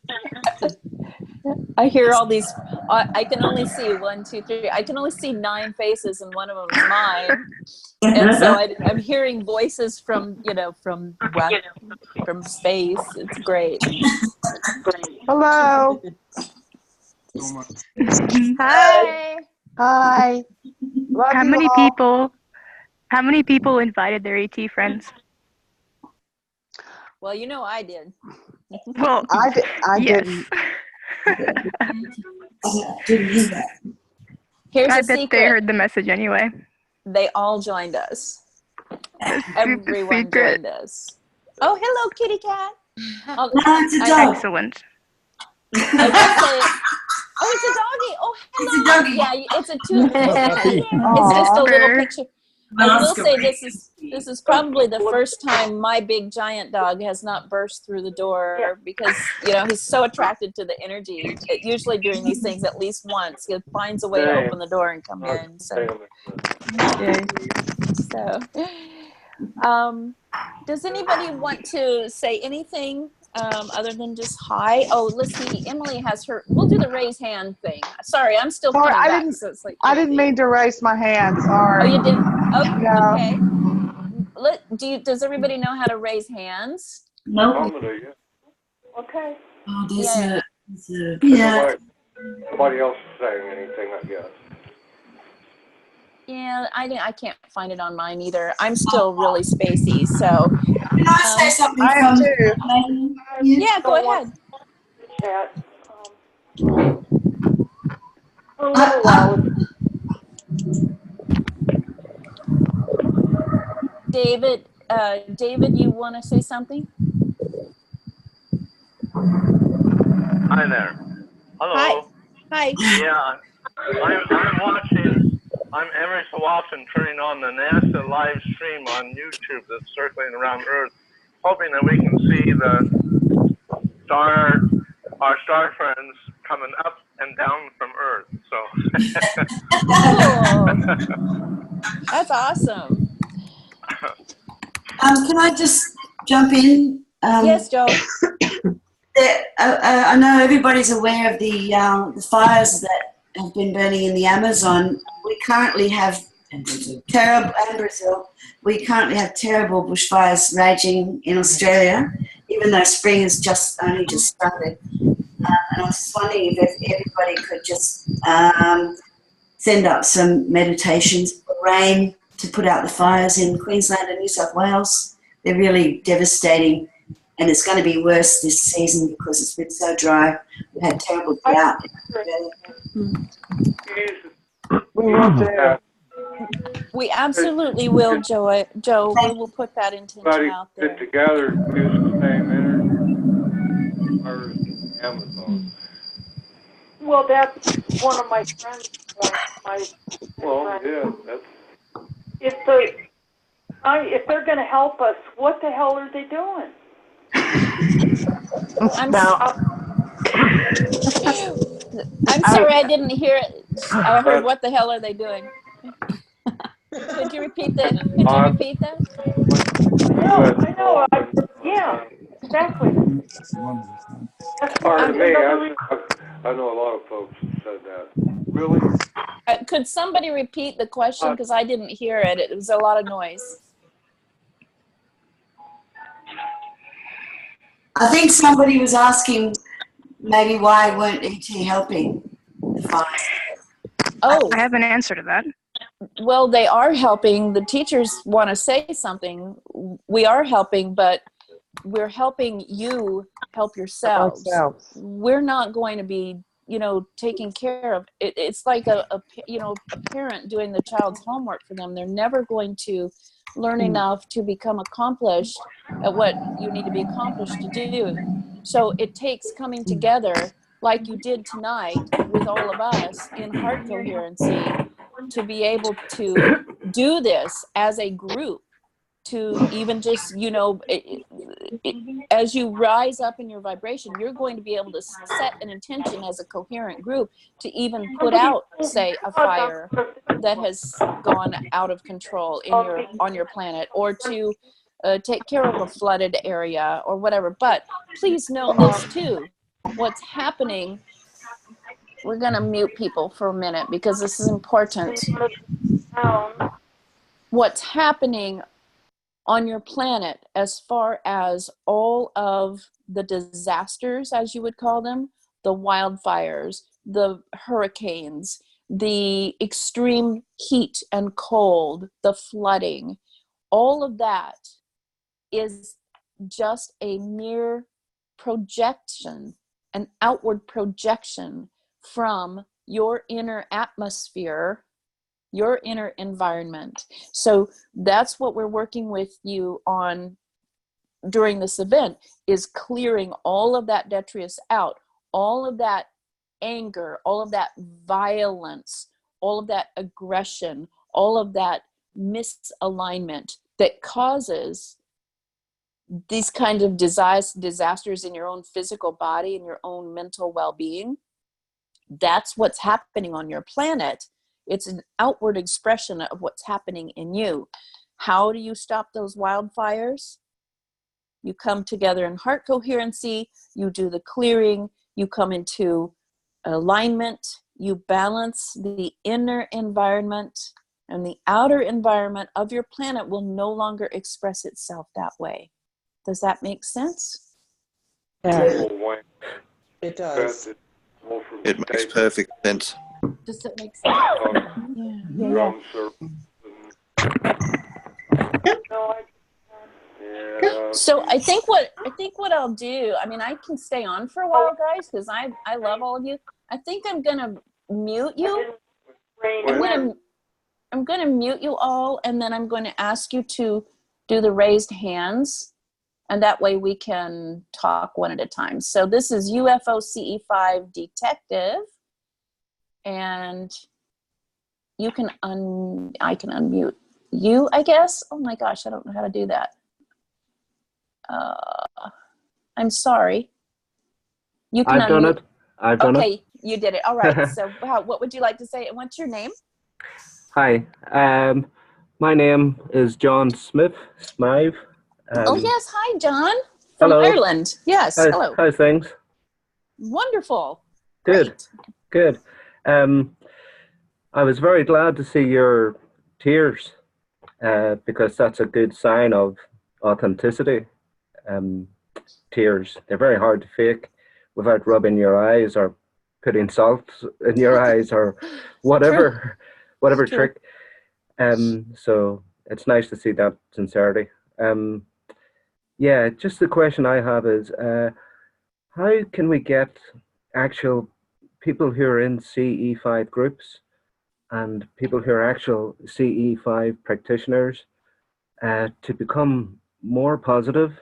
I hear all these. I can only see 1, 2, 3. I can only see 9 faces, and one of them is mine. And so I'm hearing voices from, you know, from space. It's great. Hello. Hi. Hi. Love How you many all. people? How many people invited their ET friends? Well, you know I did. Well, I yes. didn't. Here's I a bet secret. they heard the message anyway. They all joined us. Everyone secret. joined us. Oh, hello, kitty cat. No, it's a dog. Excellent. I will say, oh, it's a doggy. Oh, hello. It's a doggy. Yeah, it's a two. It's just a little picture. I will say this is probably the first time my big giant dog has not burst through the door because, you know, he's so attracted to the energy. Usually during these things, at least once, he finds a way to open the door and come in. So, does anybody want to say anything other than just hi? Oh, let's see. Emily has her. We'll do the raise hand thing. Sorry, I'm still coming back. So it's like I didn't mean to raise my hand. Sorry. Oh, you didn't? Oh, No. okay. Does everybody know how to raise hands? No. Okay. Oh, there's a Nobody else is saying anything, I guess. Yeah, I can't find it on mine either. I'm still really spacey, so. Can I say something? I am too. Yeah, go ahead. Chat. David, you want to say something? Hi there. Hello. Hi. Yeah, I'm watching. I'm every so often turning on the NASA live stream on YouTube that's circling around Earth, hoping that we can see our star friends coming up and down from Earth. So. Cool. That's awesome. Can I just jump in? Yes, Joe. I know everybody's aware of the fires that have been burning in the Amazon. We currently have terrible, and Brazil. We currently have terrible bushfires raging in Australia, even though spring has only just started. And I was just wondering if everybody could just send up some meditations for rain to put out the fires in Queensland and New South Wales. They're really devastating, and it's going to be worse this season because it's been so dry. We had terrible drought. We will do. We absolutely will, Joe. Joe, we will put that intention Everybody out there. get together and use the same energy as Amazon. Well, that's one of my friends' points. Well, yeah, that's If they're going to help us, what the hell are they doing? I'm sorry, I didn't hear it. I heard, what the hell are they doing? Could you repeat that? I know. Yeah, exactly. pardon me. I know a lot of folks have said that. Really? Could somebody repeat the question? Because I didn't hear it. It was a lot of noise. I think somebody was asking maybe why weren't ET helping the fires? Oh, I have an answer to that. well, they are helping. The teachers want to say something. We are helping, but we're helping you help yourselves. We're not going to be, taking care of it. It's like a parent doing the child's homework for them. They're never going to learn enough to become accomplished at what you need to be accomplished to do. So it takes coming together like you did tonight with all of us in heart coherency to be able to do this as a group, to even just, as you rise up in your vibration, you're going to be able to set an intention as a coherent group to even put out, say, a fire that has gone out of control on your planet, or to take care of a flooded area or whatever. But please know this too, what's happening. We're going to mute people for a minute because this is important. What's happening on your planet as far as all of the disasters, as you would call them, the wildfires, the hurricanes, the extreme heat and cold, the flooding, all of that is just a mere projection, an outward projection from your inner atmosphere, your inner environment. So that's what we're working with you on during this event, is clearing all of that detritus out, all of that anger, all of that violence, all of that aggression, all of that misalignment that causes these kinds of disasters in your own physical body and your own mental well-being. That's what's happening on your planet. It's an outward expression of what's happening in you. How do you stop those wildfires? You come together in heart coherency, you do the clearing, you come into alignment, you balance the inner environment, and the outer environment of your planet will no longer express itself that way. Does that make sense? Yeah. It does. It makes perfect sense. Does it make sense? Drum circles. So I think what I'll do, I mean, I can stay on for a while, guys, because I love all of you. I think I'm gonna mute you. I'm gonna mute you all, and then I'm going to ask you to do the raised hands, and that way we can talk one at a time. So this is UFO CE5 Detective, and you can I can unmute you, I guess. Oh my gosh, I don't know how to do that. I'm sorry. You can I've done it. I've done it. Okay, you did it. All right. So what would you like to say? And what's your name? Hi. My name is John Smith. Oh, yes. Hi, John from Hello. Ireland. Yes. Hello. How's things? Wonderful. Good. Great. Good. I was very glad to see your tears because that's a good sign of authenticity. Tears, they're very hard to fake without rubbing your eyes or putting salt in your eyes or whatever, whatever True. trick. So it's nice to see that sincerity. Yeah, just the question I have is, how can we get actual people who are in CE5 groups and people who are actual CE5 practitioners to become more positive,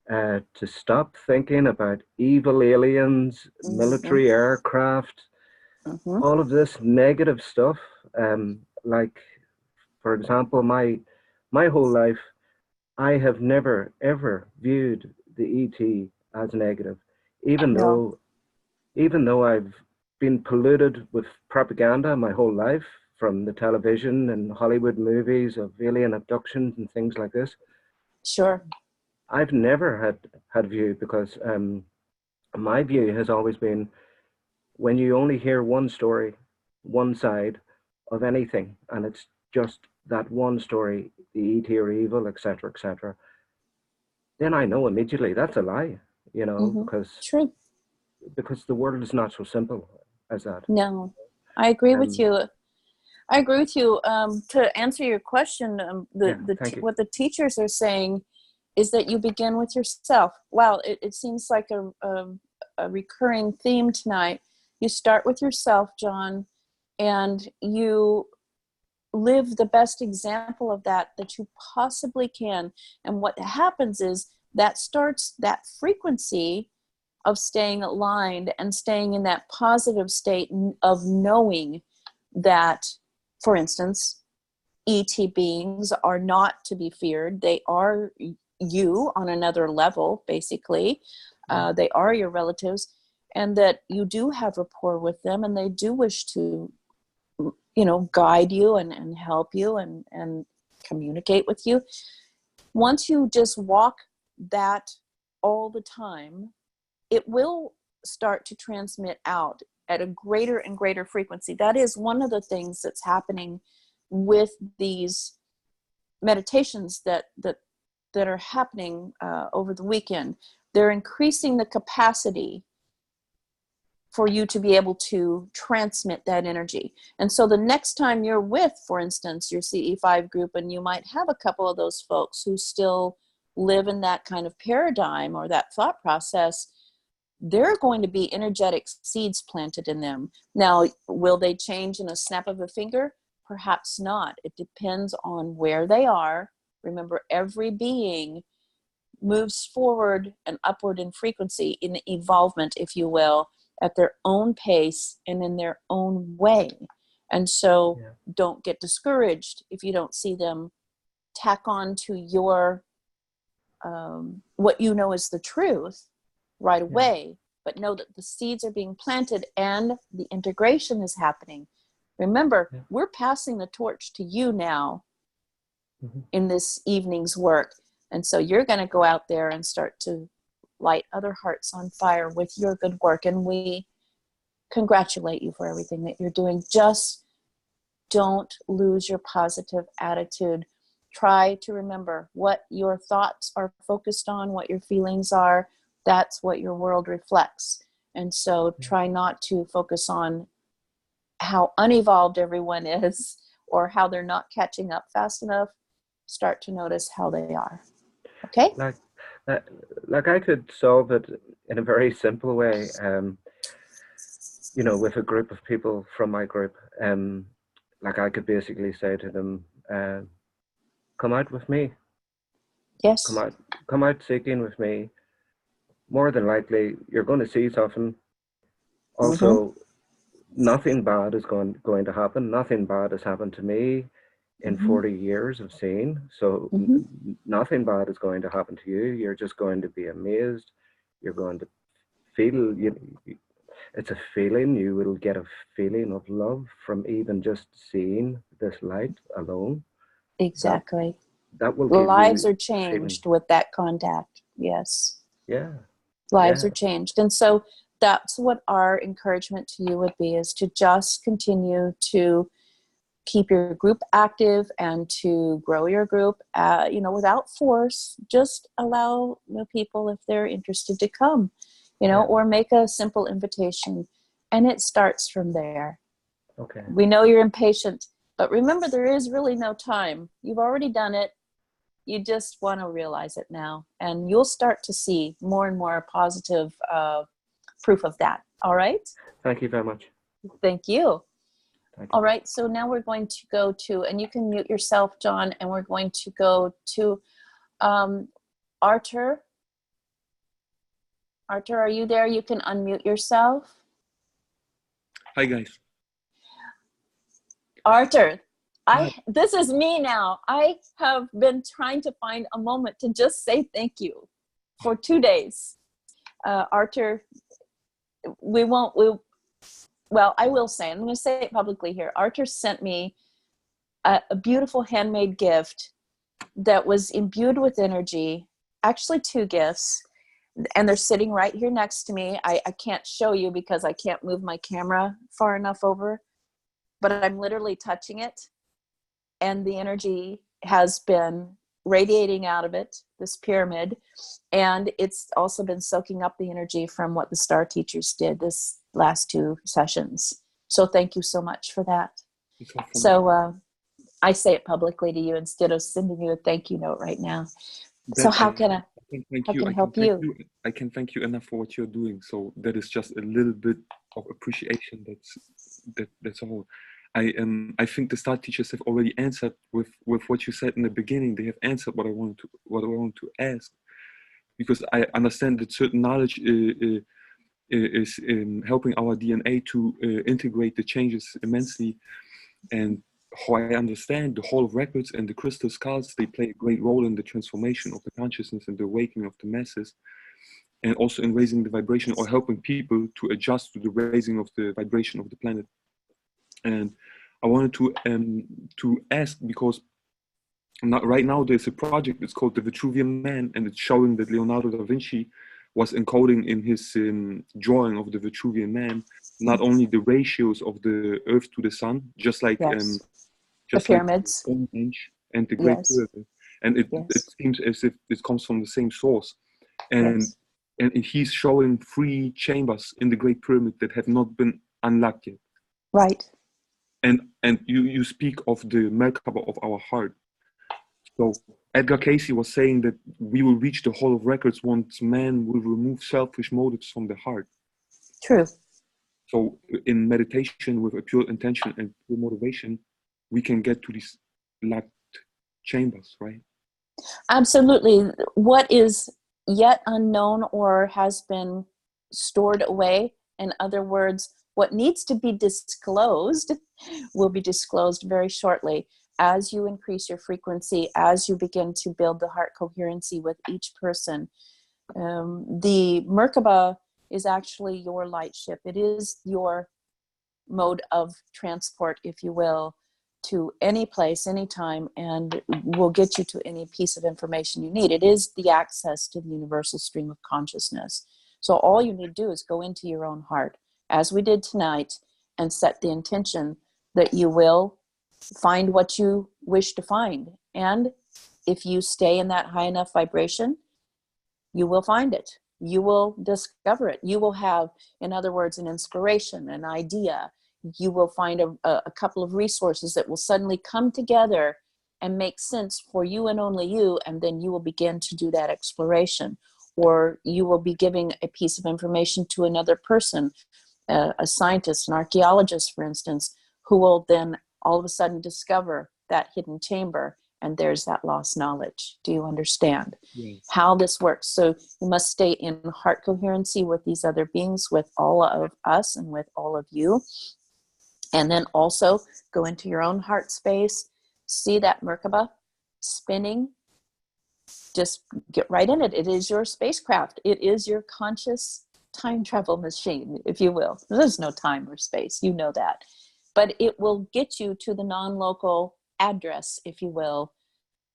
to stop thinking about evil aliens, military aircraft, all of this negative stuff? Like, for example, my whole life, I have never ever viewed the ET as negative, even No. though I've been polluted with propaganda my whole life from the television and Hollywood movies of alien abductions and things like this. Sure. I've never had a view because my view has always been when you only hear one story, one side of anything, and it's just that one story, the ET are evil, etc., etc., then I know immediately that's a lie, you know, True. because the world is not so simple as that. No, I agree with you. I agree with you. To answer your question, what the teachers are saying is that you begin with yourself. Wow, it seems like a recurring theme tonight. You start with yourself, John, and you live the best example of that you possibly can. And what happens is that starts that frequency of staying aligned and staying in that positive state of knowing that, for instance, ET beings are not to be feared. They are you on another level, basically. They are your relatives, and that you do have rapport with them, and they do wish to, you know, guide you and help you and communicate with you. Once you just walk that all the time, it will start to transmit out at a greater and greater frequency. That is one of the things that's happening with these meditations that are happening over the weekend. They're increasing the capacity for you to be able to transmit that energy. And so the next time you're with, for instance, your CE5 group, and you might have a couple of those folks who still live in that kind of paradigm or that thought process, there are going to be energetic seeds planted in them. Now, will they change in a snap of a finger? Perhaps not. It depends on where they are. Remember, every being moves forward and upward in frequency, in evolvement, if you will, at their own pace and in their own way. And so don't get discouraged if you don't see them tack on to your, what you know is the truth right away, but know that the seeds are being planted and the integration is happening. Remember, we're passing the torch to you now in this evening's work. And so you're going to go out there and start to light other hearts on fire with your good work. And we congratulate you for everything that you're doing. Just don't lose your positive attitude. Try to remember what your thoughts are focused on, what your feelings are. That's what your world reflects. And so try not to focus on how unevolved everyone is or how they're not catching up fast enough. Start to notice how they are. Okay? Like I could solve it in a very simple way, you know, with a group of people from my group. Like I could basically say to them, come out with me. Yes. Come out seeking with me. More than likely, you're going to see something. Also, nothing bad is going to happen. Nothing bad has happened to me in 40 years of seeing. So nothing bad is going to happen to you. You're just going to be amazed. You're going to feel, it's a feeling. You will get a feeling of love from even just seeing this light alone. Exactly. that will give Lives you are changed with that contact. Yes. Yeah. Lives Yeah. are changed. And so that's what our encouragement to you would be, is to just continue to keep your group active and to grow your group, without force. Just allow the people, if they're interested, to come, or make a simple invitation. And it starts from there. Okay. We know you're impatient, but remember, there is really no time. You've already done it. You just want to realize it now. And you'll start to see more and more positive proof of that. All right? Thank you very much. Thank you. Thank you. All right, so now we're going to go to, and you can mute yourself, John, and we're going to go to Arthur. Arthur, are you there? You can unmute yourself. Hi, guys. Arthur, this is me now. I have been trying to find a moment to just say thank you for 2 days. Arthur, well, I will say, I'm going to say it publicly here. Arthur sent me a beautiful handmade gift that was imbued with energy, actually 2 gifts, and they're sitting right here next to me. I can't show you because I can't move my camera far enough over, but I'm literally touching it, and the energy has been radiating out of it, this pyramid, and it's also been soaking up the energy from what the star teachers did this last 2 sessions. So thank you so much for that. So I say it publicly to you instead of sending you a thank you note right now. So how can I help you? I can thank you enough for what you're doing. So that is just a little bit of appreciation. That's all. I think the star teachers have already answered with what you said in the beginning. They have answered what I want to ask, because I understand that certain knowledge is helping our DNA to integrate the changes immensely. And how I understand, the Hall of Records and the crystal skulls, they play a great role in the transformation of the consciousness and the awakening of the masses, and also in raising the vibration or helping people to adjust to the raising of the vibration of the planet. And I wanted to ask, because right now there's a project, it's called the Vitruvian Man, and it's showing that Leonardo da Vinci was encoding in his drawing of the Vitruvian Man not only the ratios of the Earth to the Sun, just like the pyramids, like and the Great Pyramid, and it seems as if it comes from the same source, and he's showing 3 chambers in the Great Pyramid that have not been unlocked yet. Right. And you speak of the Merkaba of our heart. So Edgar Cayce was saying that we will reach the Hall of Records once man will remove selfish motives from the heart. True. So in meditation with a pure intention and pure motivation, we can get to these locked chambers, right? Absolutely. What is yet unknown or has been stored away, in other words, what needs to be disclosed will be disclosed very shortly as you increase your frequency, as you begin to build the heart coherency with each person. The Merkaba is actually your light ship. It is your mode of transport, if you will, to any place, anytime, and will get you to any piece of information you need. It is the access to the universal stream of consciousness. So all you need to do is go into your own heart, as we did tonight, and set the intention that you will find what you wish to find. And if you stay in that high enough vibration, you will find it. You will discover it. You will have, in other words, an inspiration, an idea. You will find a couple of resources that will suddenly come together and make sense for you and only you, and then you will begin to do that exploration. Or you will be giving a piece of information to another person, a scientist, an archaeologist, for instance, who will then all of a sudden discover that hidden chamber, and there's that lost knowledge. Do you understand how this works? So you must stay in heart coherency with these other beings, with all of us and with all of you. And then also go into your own heart space, see that Merkaba spinning, just get right in it. It is your spacecraft. It is your conscious time travel machine, if you will. There's no time or space, you know that. But it will get you to the non-local address, if you will,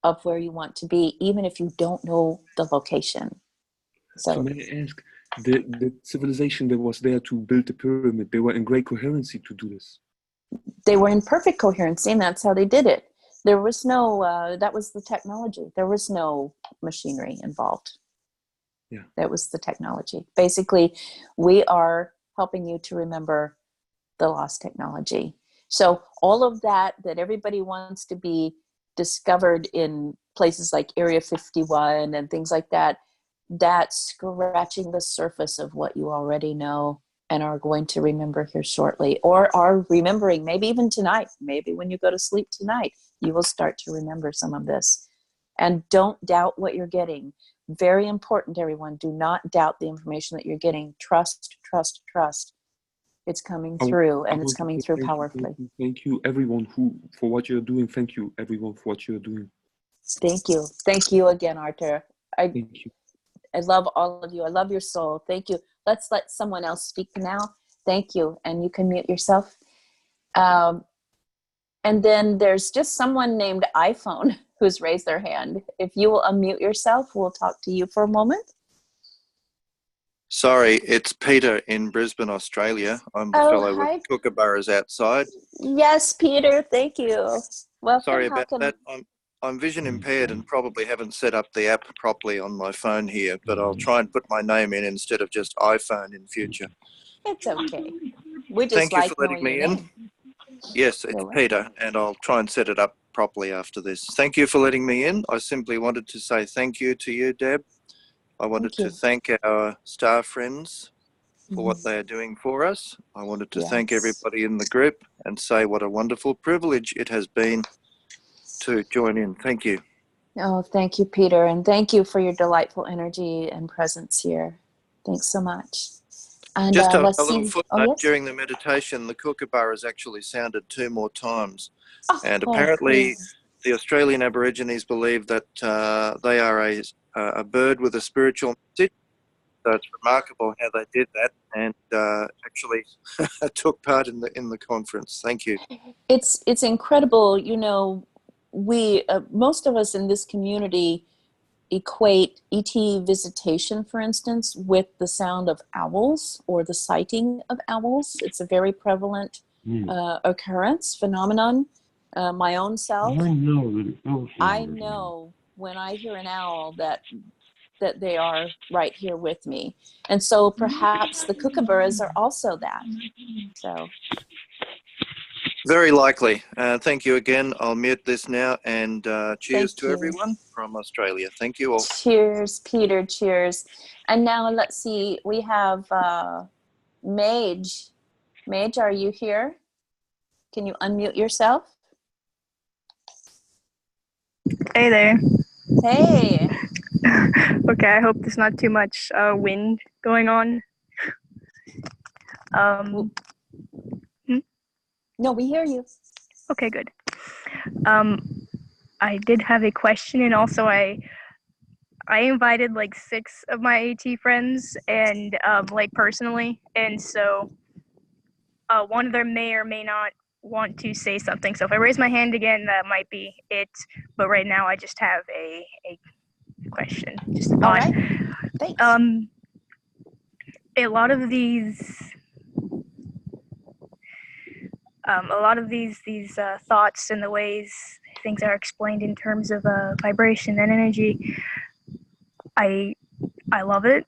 of where you want to be, even if you don't know the location. So may I ask, the civilization that was there to build the pyramid, they were in great coherency to do this? They were in perfect coherency, and that's how they did it. There was no, that was the technology. There was no machinery involved. Yeah. That was the technology. Basically, we are helping you to remember the lost technology. So all of that everybody wants to be discovered in places like Area 51 and things like that, that's scratching the surface of what you already know and are going to remember here shortly, or are remembering maybe even tonight. Maybe when you go to sleep tonight, you will start to remember some of this. And don't doubt what you're getting. Very important, everyone. Do not doubt the information that you're getting. Trust, trust, trust. It's coming through, and it's coming through powerfully. Thank you, everyone, for what you're doing. Thank you, everyone, for what you're doing. Thank you. Thank you again, Arthur. Thank you. I love all of you. I love your soul. Thank you. Let's let someone else speak now. Thank you. And you can mute yourself. And then there's just someone named iPhone who's raised their hand. If you will unmute yourself, we'll talk to you for a moment. Sorry, it's Peter in Brisbane, Australia. I'm the fellow hi. with kookaburras outside. Yes, Peter. Thank you. Welcome. Sorry about that. I'm vision impaired and probably haven't set up the app properly on my phone here, but I'll try and put my name in instead of just iPhone in future. It's okay. We just Thank you like for letting me in. Yes, it's Peter, and I'll try and set it up properly after this. Thank you for letting me in. I simply wanted to say thank you to you, Deb. I wanted to thank our star friends for what they are doing for us. I wanted to thank everybody in the group and say what a wonderful privilege it has been to join in. Thank you. Oh, thank you, Peter. And thank you for your delightful energy and presence here. Thanks so much. And just a let's little see. footnote, during the meditation, the kookaburras actually sounded 2 more times. And apparently the Australian Aborigines believe that they are a bird with a spiritual message. So it's remarkable how they did that, and actually took part in the conference. Thank you. It's incredible. You know, we most of us in this community equate ET visitation, for instance, with the sound of owls or the sighting of owls. It's a very prevalent occurrence, phenomenon. My own self, I know when I hear an owl that they are right here with me. And so perhaps the kookaburras are also that. So. Very likely. Thank you again. I'll mute this now, and cheers to everyone from Australia. Thank you all. Cheers, Peter. Cheers. And now let's see. We have Mage. Mage, are you here? Can you unmute yourself? Hey there. Hey. Okay, I hope there's not too much wind going on. No, we hear you. Okay, good. I did have a question, and also I invited like 6 of my AT friends, and like personally, and so one of them may or may not want to say something. So if I raise my hand again, that might be it. But right now, I just have a question, just a thought. All right. Thanks. A lot of these thoughts and the ways things are explained in terms of vibration and energy, I love it.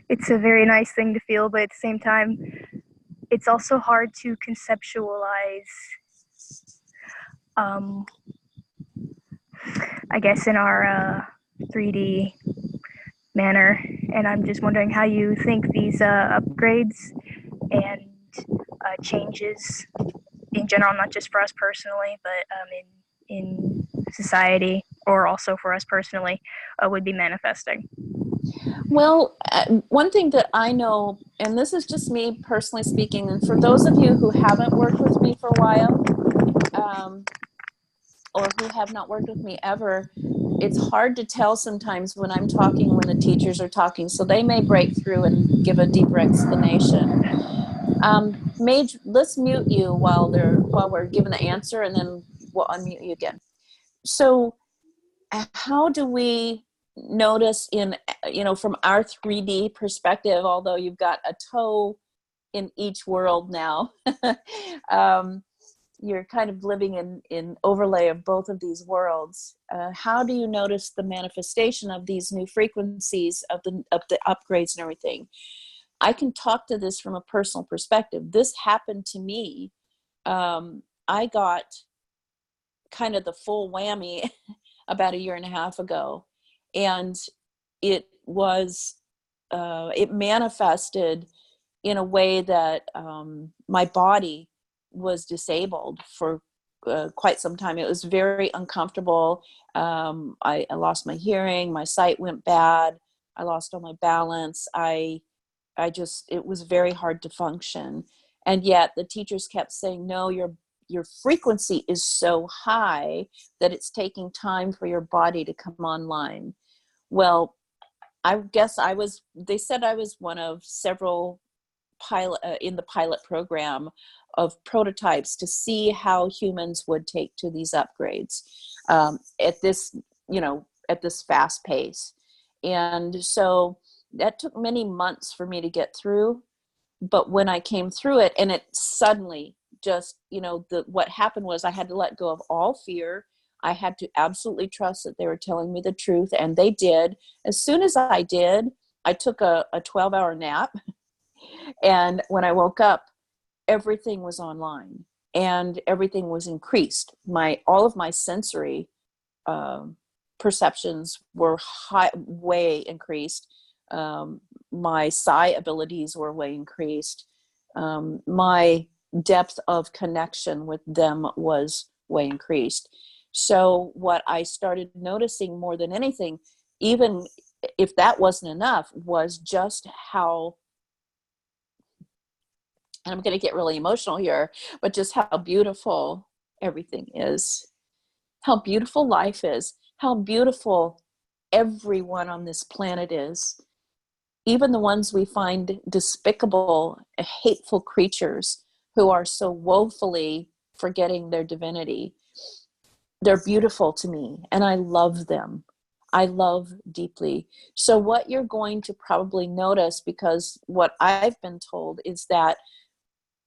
It's a very nice thing to feel, but at the same time, it's also hard to conceptualize. I guess in our 3D manner, and I'm just wondering how you think these upgrades and changes in general, not just for us personally, but in society, or also for us personally, would be manifesting. Well, one thing that I know, and this is just me personally speaking, and for those of you who haven't worked with me for a while, or who have not worked with me ever, it's hard to tell sometimes when I'm talking, when the teachers are talking, so they may break through and give a deeper explanation. Mage, let's mute you while we're given the answer, and then we'll unmute you again. So how do we notice in, from our 3D perspective, although you've got a toe in each world now, you're kind of living in overlay of both of these worlds. How do you notice the manifestation of these new frequencies of the upgrades and everything? I can talk to this from a personal perspective. This happened to me. I got kind of the full whammy about 1.5 years ago, and it was it manifested in a way that my body was disabled for quite some time. It was very uncomfortable. I lost my hearing, my sight went bad, I lost all my balance. It was very hard to function. And yet the teachers kept saying, no, your frequency is so high that it's taking time for your body to come online. Well, I guess they said I was one of several in the pilot program of prototypes to see how humans would take to these upgrades at this fast pace. And so that took many months for me to get through. But when I came through it, and it suddenly just, what happened was I had to let go of all fear. I had to absolutely trust that they were telling me the truth, and they did. As soon as I did, I took a 12-hour nap. And when I woke up, everything was online and everything was increased. All of my sensory perceptions were way increased. My psi abilities were way increased. My depth of connection with them was way increased. So what I started noticing more than anything, even if that wasn't enough, was just how, and I'm going to get really emotional here, but just how beautiful everything is, how beautiful life is, how beautiful everyone on this planet is. Even the ones we find despicable, hateful creatures who are so woefully forgetting their divinity, they're beautiful to me, and I love them. I love deeply. So what you're going to probably notice, because what I've been told is that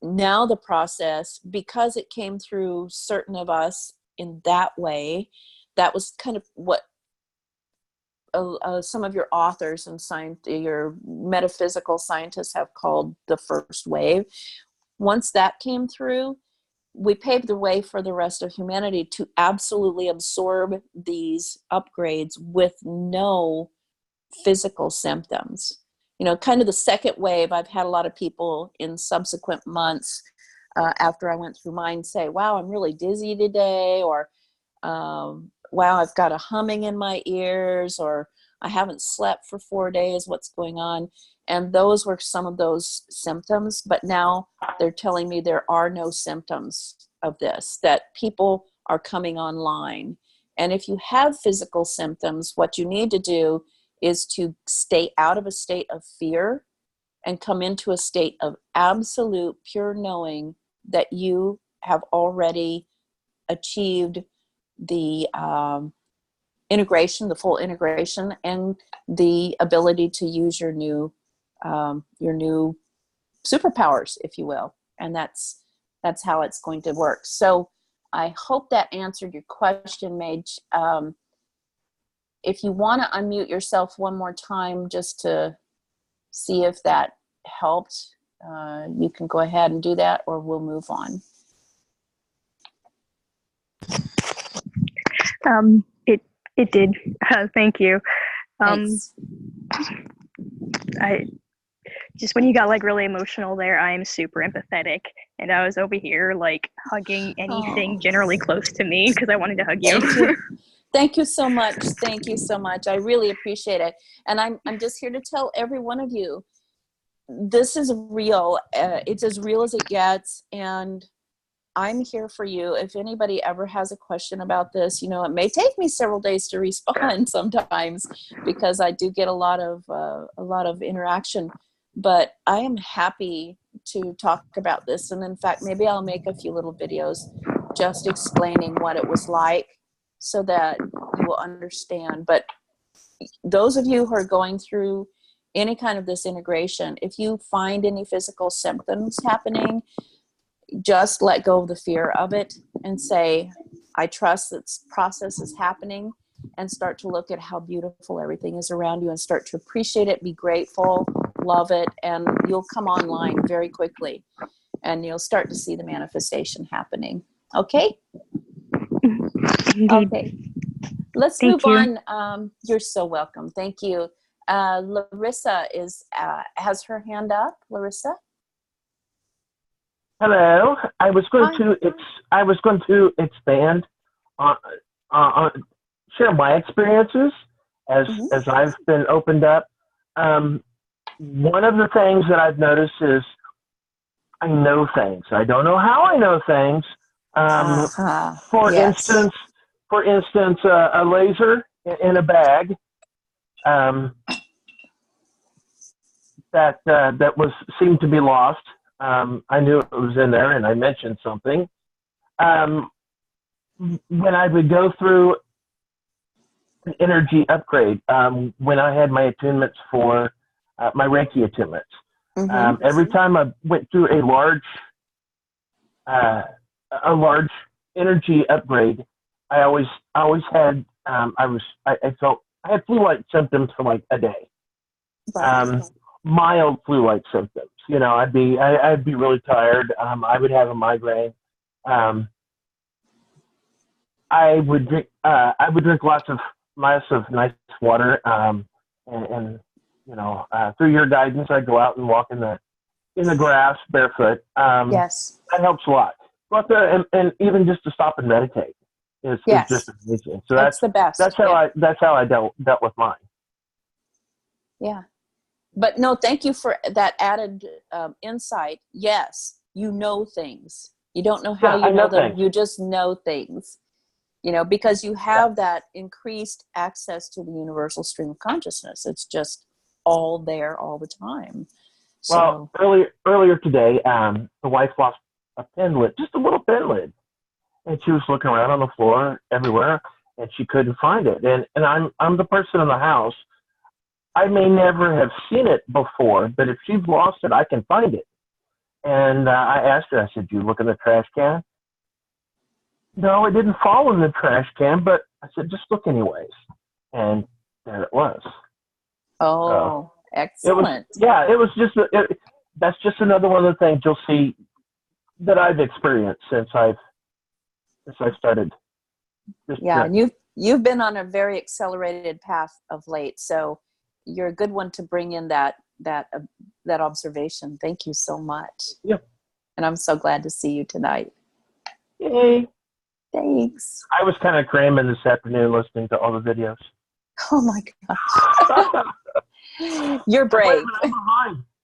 now the process, because it came through certain of us in that way, that was kind of what some of your authors and your metaphysical scientists have called the first wave. Once that came through, we paved the way for the rest of humanity to absolutely absorb these upgrades with no physical symptoms. Kind of the second wave, I've had a lot of people in subsequent months after I went through mine say, wow, I'm really dizzy today, or wow, I've got a humming in my ears, or I haven't slept for 4 days, what's going on? And those were some of those symptoms, but now they're telling me there are no symptoms of this, that people are coming online. And if you have physical symptoms, what you need to do is to stay out of a state of fear and come into a state of absolute pure knowing that you have already achieved the integration, the full integration, and the ability to use your new superpowers, if you will. And that's how it's going to work. So I hope that answered your question, Mage. If you want to unmute yourself one more time just to see if that helped, you can go ahead and do that, or we'll move on. It did. Thank you. Thanks. I just, when you got like really emotional there, I am super empathetic, and I was over here like hugging anything generally close to me because I wanted to hug you. Thank you. Thank you so much. Thank you so much. I really appreciate it. And I'm just here to tell every one of you, this is real. It's as real as it gets. And I'm here for you. If anybody ever has a question about this, it may take me several days to respond sometimes because I do get a lot of interaction, but I am happy to talk about this. And in fact, maybe I'll make a few little videos just explaining what it was like, so that you will understand. But those of you who are going through any kind of this integration, if you find any physical symptoms happening, just let go of the fear of it and say, I trust this process is happening, and start to look at how beautiful everything is around you and start to appreciate it, be grateful, love it, and you'll come online very quickly and you'll start to see the manifestation happening. Okay? Indeed. Okay. Let's Thank move you. on. You're so welcome. Thank you. Larissa has her hand up. Larissa? Hello. I was going to expand on share my experiences as I've been opened up. One of the things that I've noticed is I know things. I don't know how I know things. For instance, a laser in a bag that seemed to be lost. I knew it was in there, and I mentioned something. When I would go through an energy upgrade, when I had my attunements for my Reiki attunements, every time I went through a large energy upgrade, I always had I felt I had flu-like symptoms for like a day. Mild flu-like symptoms. You know, I'd be really tired. I would have a migraine. I would drink lots of nice water. And you know, through your guidance, I'd go out and walk in the grass barefoot. Yes, that helps a lot. But and even just to stop and meditate is just amazing. So that's the best. That's how I dealt with mine. Yeah. But no, thank you for that added insight. Yes, you know things. You don't know how you know them. Things. You just know things, you know, because you have that increased access to the universal stream of consciousness. It's just all there all the time. So. Well, earlier today, the wife lost a pen lid, just a little pen lid. And she was looking around on the floor everywhere, and she couldn't find it. And I'm the person in the house. I may never have seen it before, but if she's lost it, I can find it. And I asked her, I said, "Do you look in the trash can?" No, it didn't fall in the trash can, but I said, "Just look anyways." And there it was. Oh, excellent. It was just, that's just another one of the things you'll see that I've experienced since I've started. And you've been on a very accelerated path of late, so you're a good one to bring in that observation. Thank you so much. Yeah. And I'm so glad to see you tonight. Yay. Thanks. I was kind of cramming this afternoon listening to all the videos. Oh my gosh. You're brave.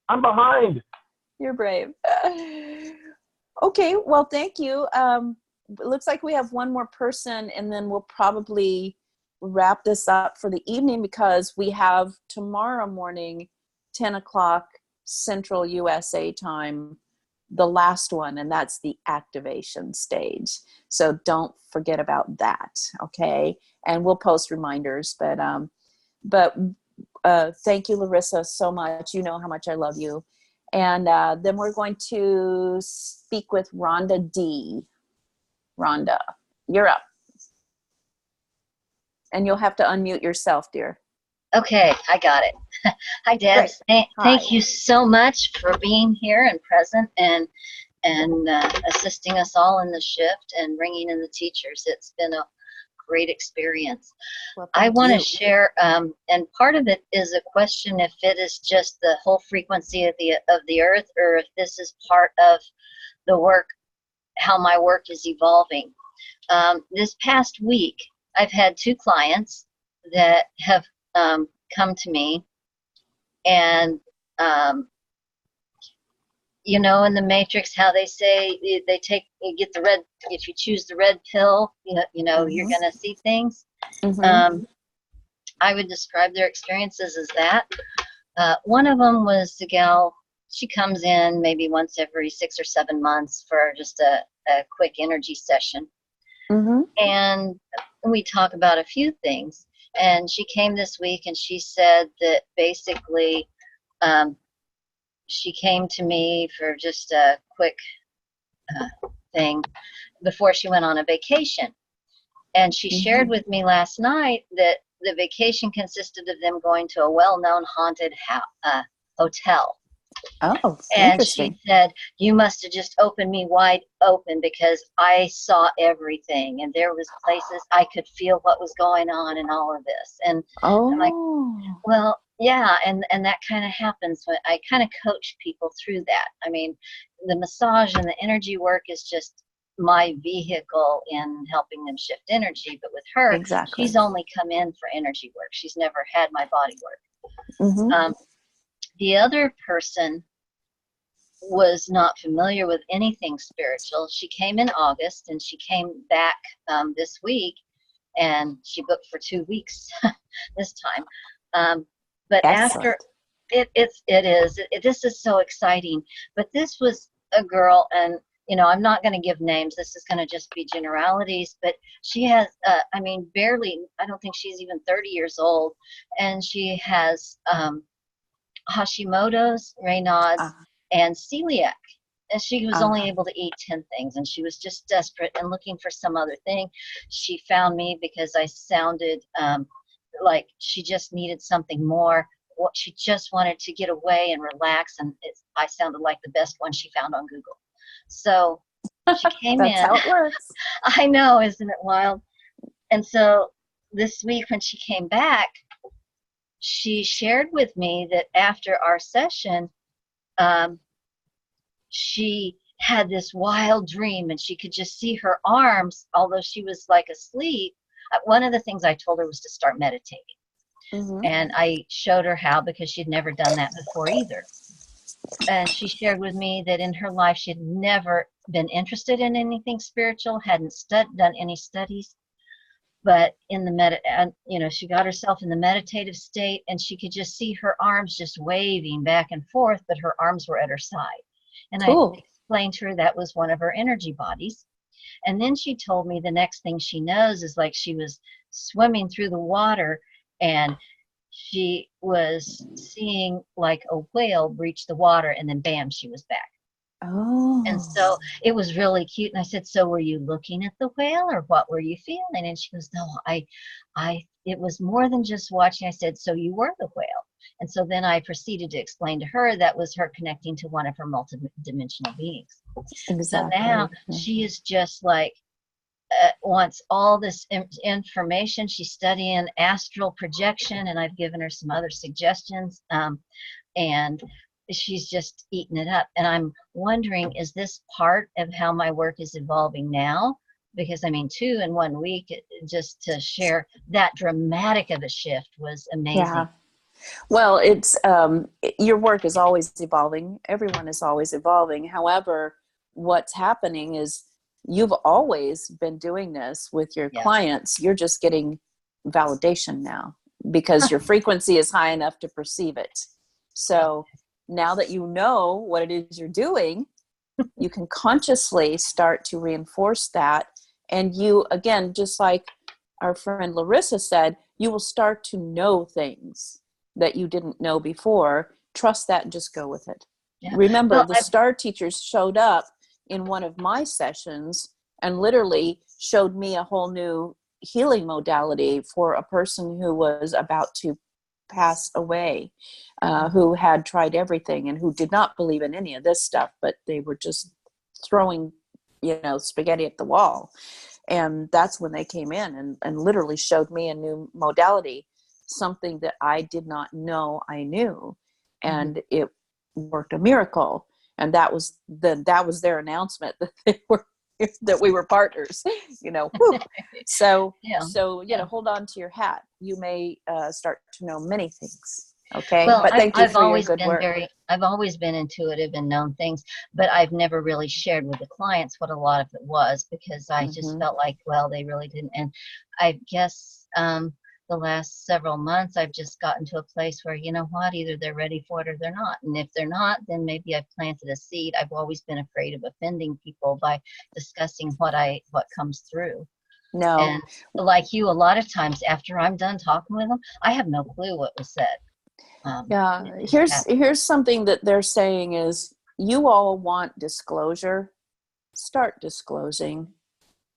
I'm behind. You're brave. Okay, well, thank you. It looks like we have one more person, and then we'll probably wrap this up for the evening because we have tomorrow morning, 10 o'clock Central USA time, the last one, and that's the activation stage. So don't forget about that, okay? And we'll post reminders, but thank you, Larissa, so much. You know how much I love you. And then we're going to speak with Rhonda D. Rhonda, you're up. And you'll have to unmute yourself, dear. Okay, I got it. Hi, Deb. Thank you so much for being here and present and assisting us all in the shift and bringing in the teachers. It's been a great experience. Well, I want to share, and part of it is a question if it is just the whole frequency of the earth, or if this is part of the work, how my work is evolving. This past week, I've had 2 clients that have come to me, and you know, in the Matrix, how they say you get the red, if you choose the red pill, you know, you're gonna see things. I would describe their experiences as that. One of them was the gal. She comes in maybe once every 6 or 7 months for just a quick energy session. And we talk about a few things. And she came this week and she said that basically she came to me for just a quick thing before she went on a vacation. And she shared with me last night that the vacation consisted of them going to a well-known haunted hotel. Oh, and interesting. she said, you must have just opened me wide open because I saw everything. And there was places I could feel what was going on and all of this. And I'm like, well, yeah, and that kind of happens when I kind of coach people through that. I mean, the massage and the energy work is just my vehicle in helping them shift energy. But with her, Exactly. she's only come in for energy work. She's never had my body work. Mm-hmm. The other person was not familiar with anything spiritual. She came in August and she came back this week, and she booked for 2 weeks this time. But Excellent. after this is so exciting. But this was a girl, and I'm not going to give names. This is going to just be generalities. But she has, I mean, barely. I don't think she's even 30 years old, and she has Hashimoto's, Raynaud's, and celiac. And she was only able to eat 10 things, and she was just desperate and looking for some other thing. She found me because I sounded like she just needed something more. She just wanted to get away and relax, and I sounded like the best one she found on Google. So she came in. That's how it works. I know, isn't it wild? And so this week when she came back, she shared with me that after our session, she had this wild dream, and she could just see her arms, although she was like asleep. One of the things I told her was to start meditating. Mm-hmm. And I showed her how, because she'd never done that before either. And she shared with me that in her life she had never been interested in anything spiritual, hadn't done any studies. But in the she got herself in the meditative state, and she could just see her arms just waving back and forth, but her arms were at her side. And Cool. I explained to her that was one of her energy bodies. And then she told me the next thing she knows is like she was swimming through the water, and she was seeing like a whale breach the water, and then bam, she was back. Oh. And so it was really cute. And I said, so were you looking at the whale, or what were you feeling? And she goes, no, it was more than just watching. I said, so you were the whale. And so then I proceeded to explain to her that was her connecting to one of her multidimensional beings. Exactly. So now she is just like, wants all this information. She's studying astral projection, and I've given her some other suggestions. And she's just eating it up. And I'm wondering, is this part of how my work is evolving now? Because I mean, 2 in 1 week, just to share that dramatic of a shift was amazing. Yeah. Well, it's your work is always evolving. Everyone is always evolving. However, what's happening is you've always been doing this with your clients. You're just getting validation now because your frequency is high enough to perceive it. So now that you know what it is you're doing, you can consciously start to reinforce that. And you, again, just like our friend Larissa said, you will start to know things that you didn't know before. Trust that and just go with it. Yeah. Remember, the star teachers showed up in one of my sessions and literally showed me a whole new healing modality for a person who was about to pass away, who had tried everything and who did not believe in any of this stuff, but they were just throwing, spaghetti at the wall. And that's when they came in and literally showed me a new modality, something that I did not know I knew. And it worked a miracle. And that was their announcement that we were partners, Whew. So, hold on to your hat. You may start to know many things. Okay. Well, but thank you for your good work. I've always been intuitive and known things, but I've never really shared with the clients what a lot of it was, because I just felt like, well, they really didn't. And I guess the last several months, I've just gotten to a place where, you know what, either they're ready for it or they're not. And if they're not, then maybe I've planted a seed. I've always been afraid of offending people by discussing what comes through. No. And like you, a lot of times after I'm done talking with them, I have no clue what was said. Yeah, here's something that they're saying is, you all want disclosure. Start disclosing.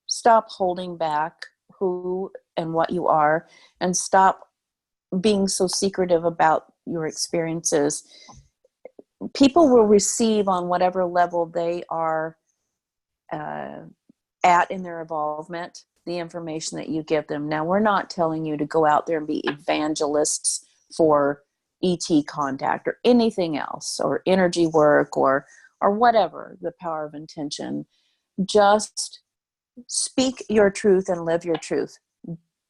Stop holding back who and what you are, and stop being so secretive about your experiences. People will receive on whatever level they are at in their involvement the information that you give them. Now, we're not telling you to go out there and be evangelists for ET contact or anything else, or energy work, or whatever, the power of intention. Just speak your truth and live your truth.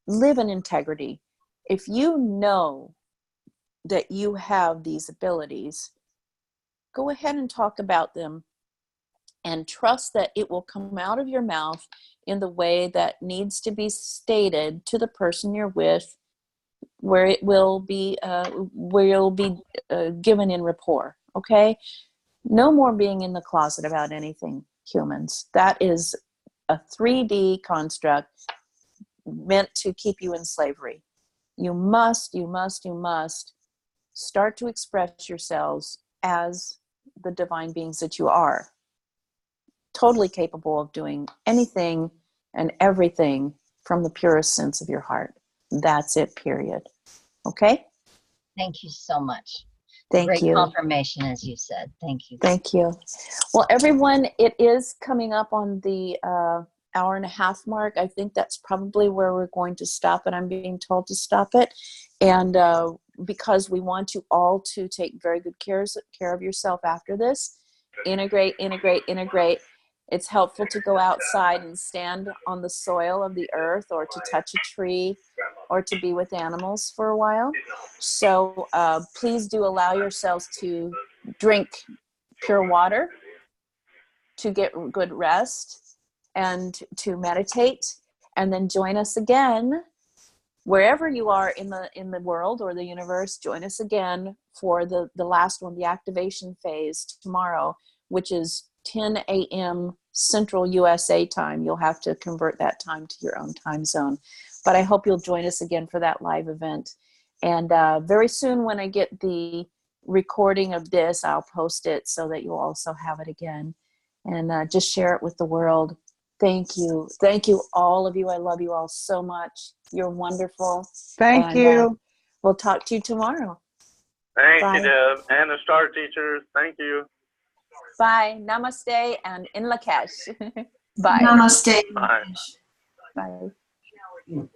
Live in integrity. If you know that you have these abilities, go ahead and talk about them, and trust that it will come out of your mouth in the way that needs to be stated to the person you're with, where it will be given in rapport. Okay, no more being in the closet about anything, humans. That is a 3D construct meant to keep you in slavery. You must start to express yourselves as the divine beings that you are, totally capable of doing anything and everything from the purest sense of your heart. That's it, period. Okay? Thank you so much. Thank Great you. confirmation, as you said. Thank you. Thank you. Well, everyone, it is coming up on the hour and a half mark. I think that's probably where we're going to stop it. I'm being told to stop it. And because we want you all to take very good care of yourself after this. Integrate. It's helpful to go outside and stand on the soil of the earth, or to touch a tree, or to be with animals for a while. So please do allow yourselves to drink pure water, to get good rest, and to meditate. And then join us again, wherever you are in the world or the universe. Join us again for the last one, the activation phase, tomorrow, which is 10 a.m. Central USA time. You'll have to convert that time to your own time zone. But I hope you'll join us again for that live event. And very soon, when I get the recording of this, I'll post it so that you'll also have it again. And just share it with the world. Thank you. Thank you, all of you. I love you all so much. You're wonderful. Thank you. We'll talk to you tomorrow. Thank Bye. you, Deb. And the Star Teachers, thank you. Bye. Namaste and in Lakesh. Bye. Namaste. Bye. Bye.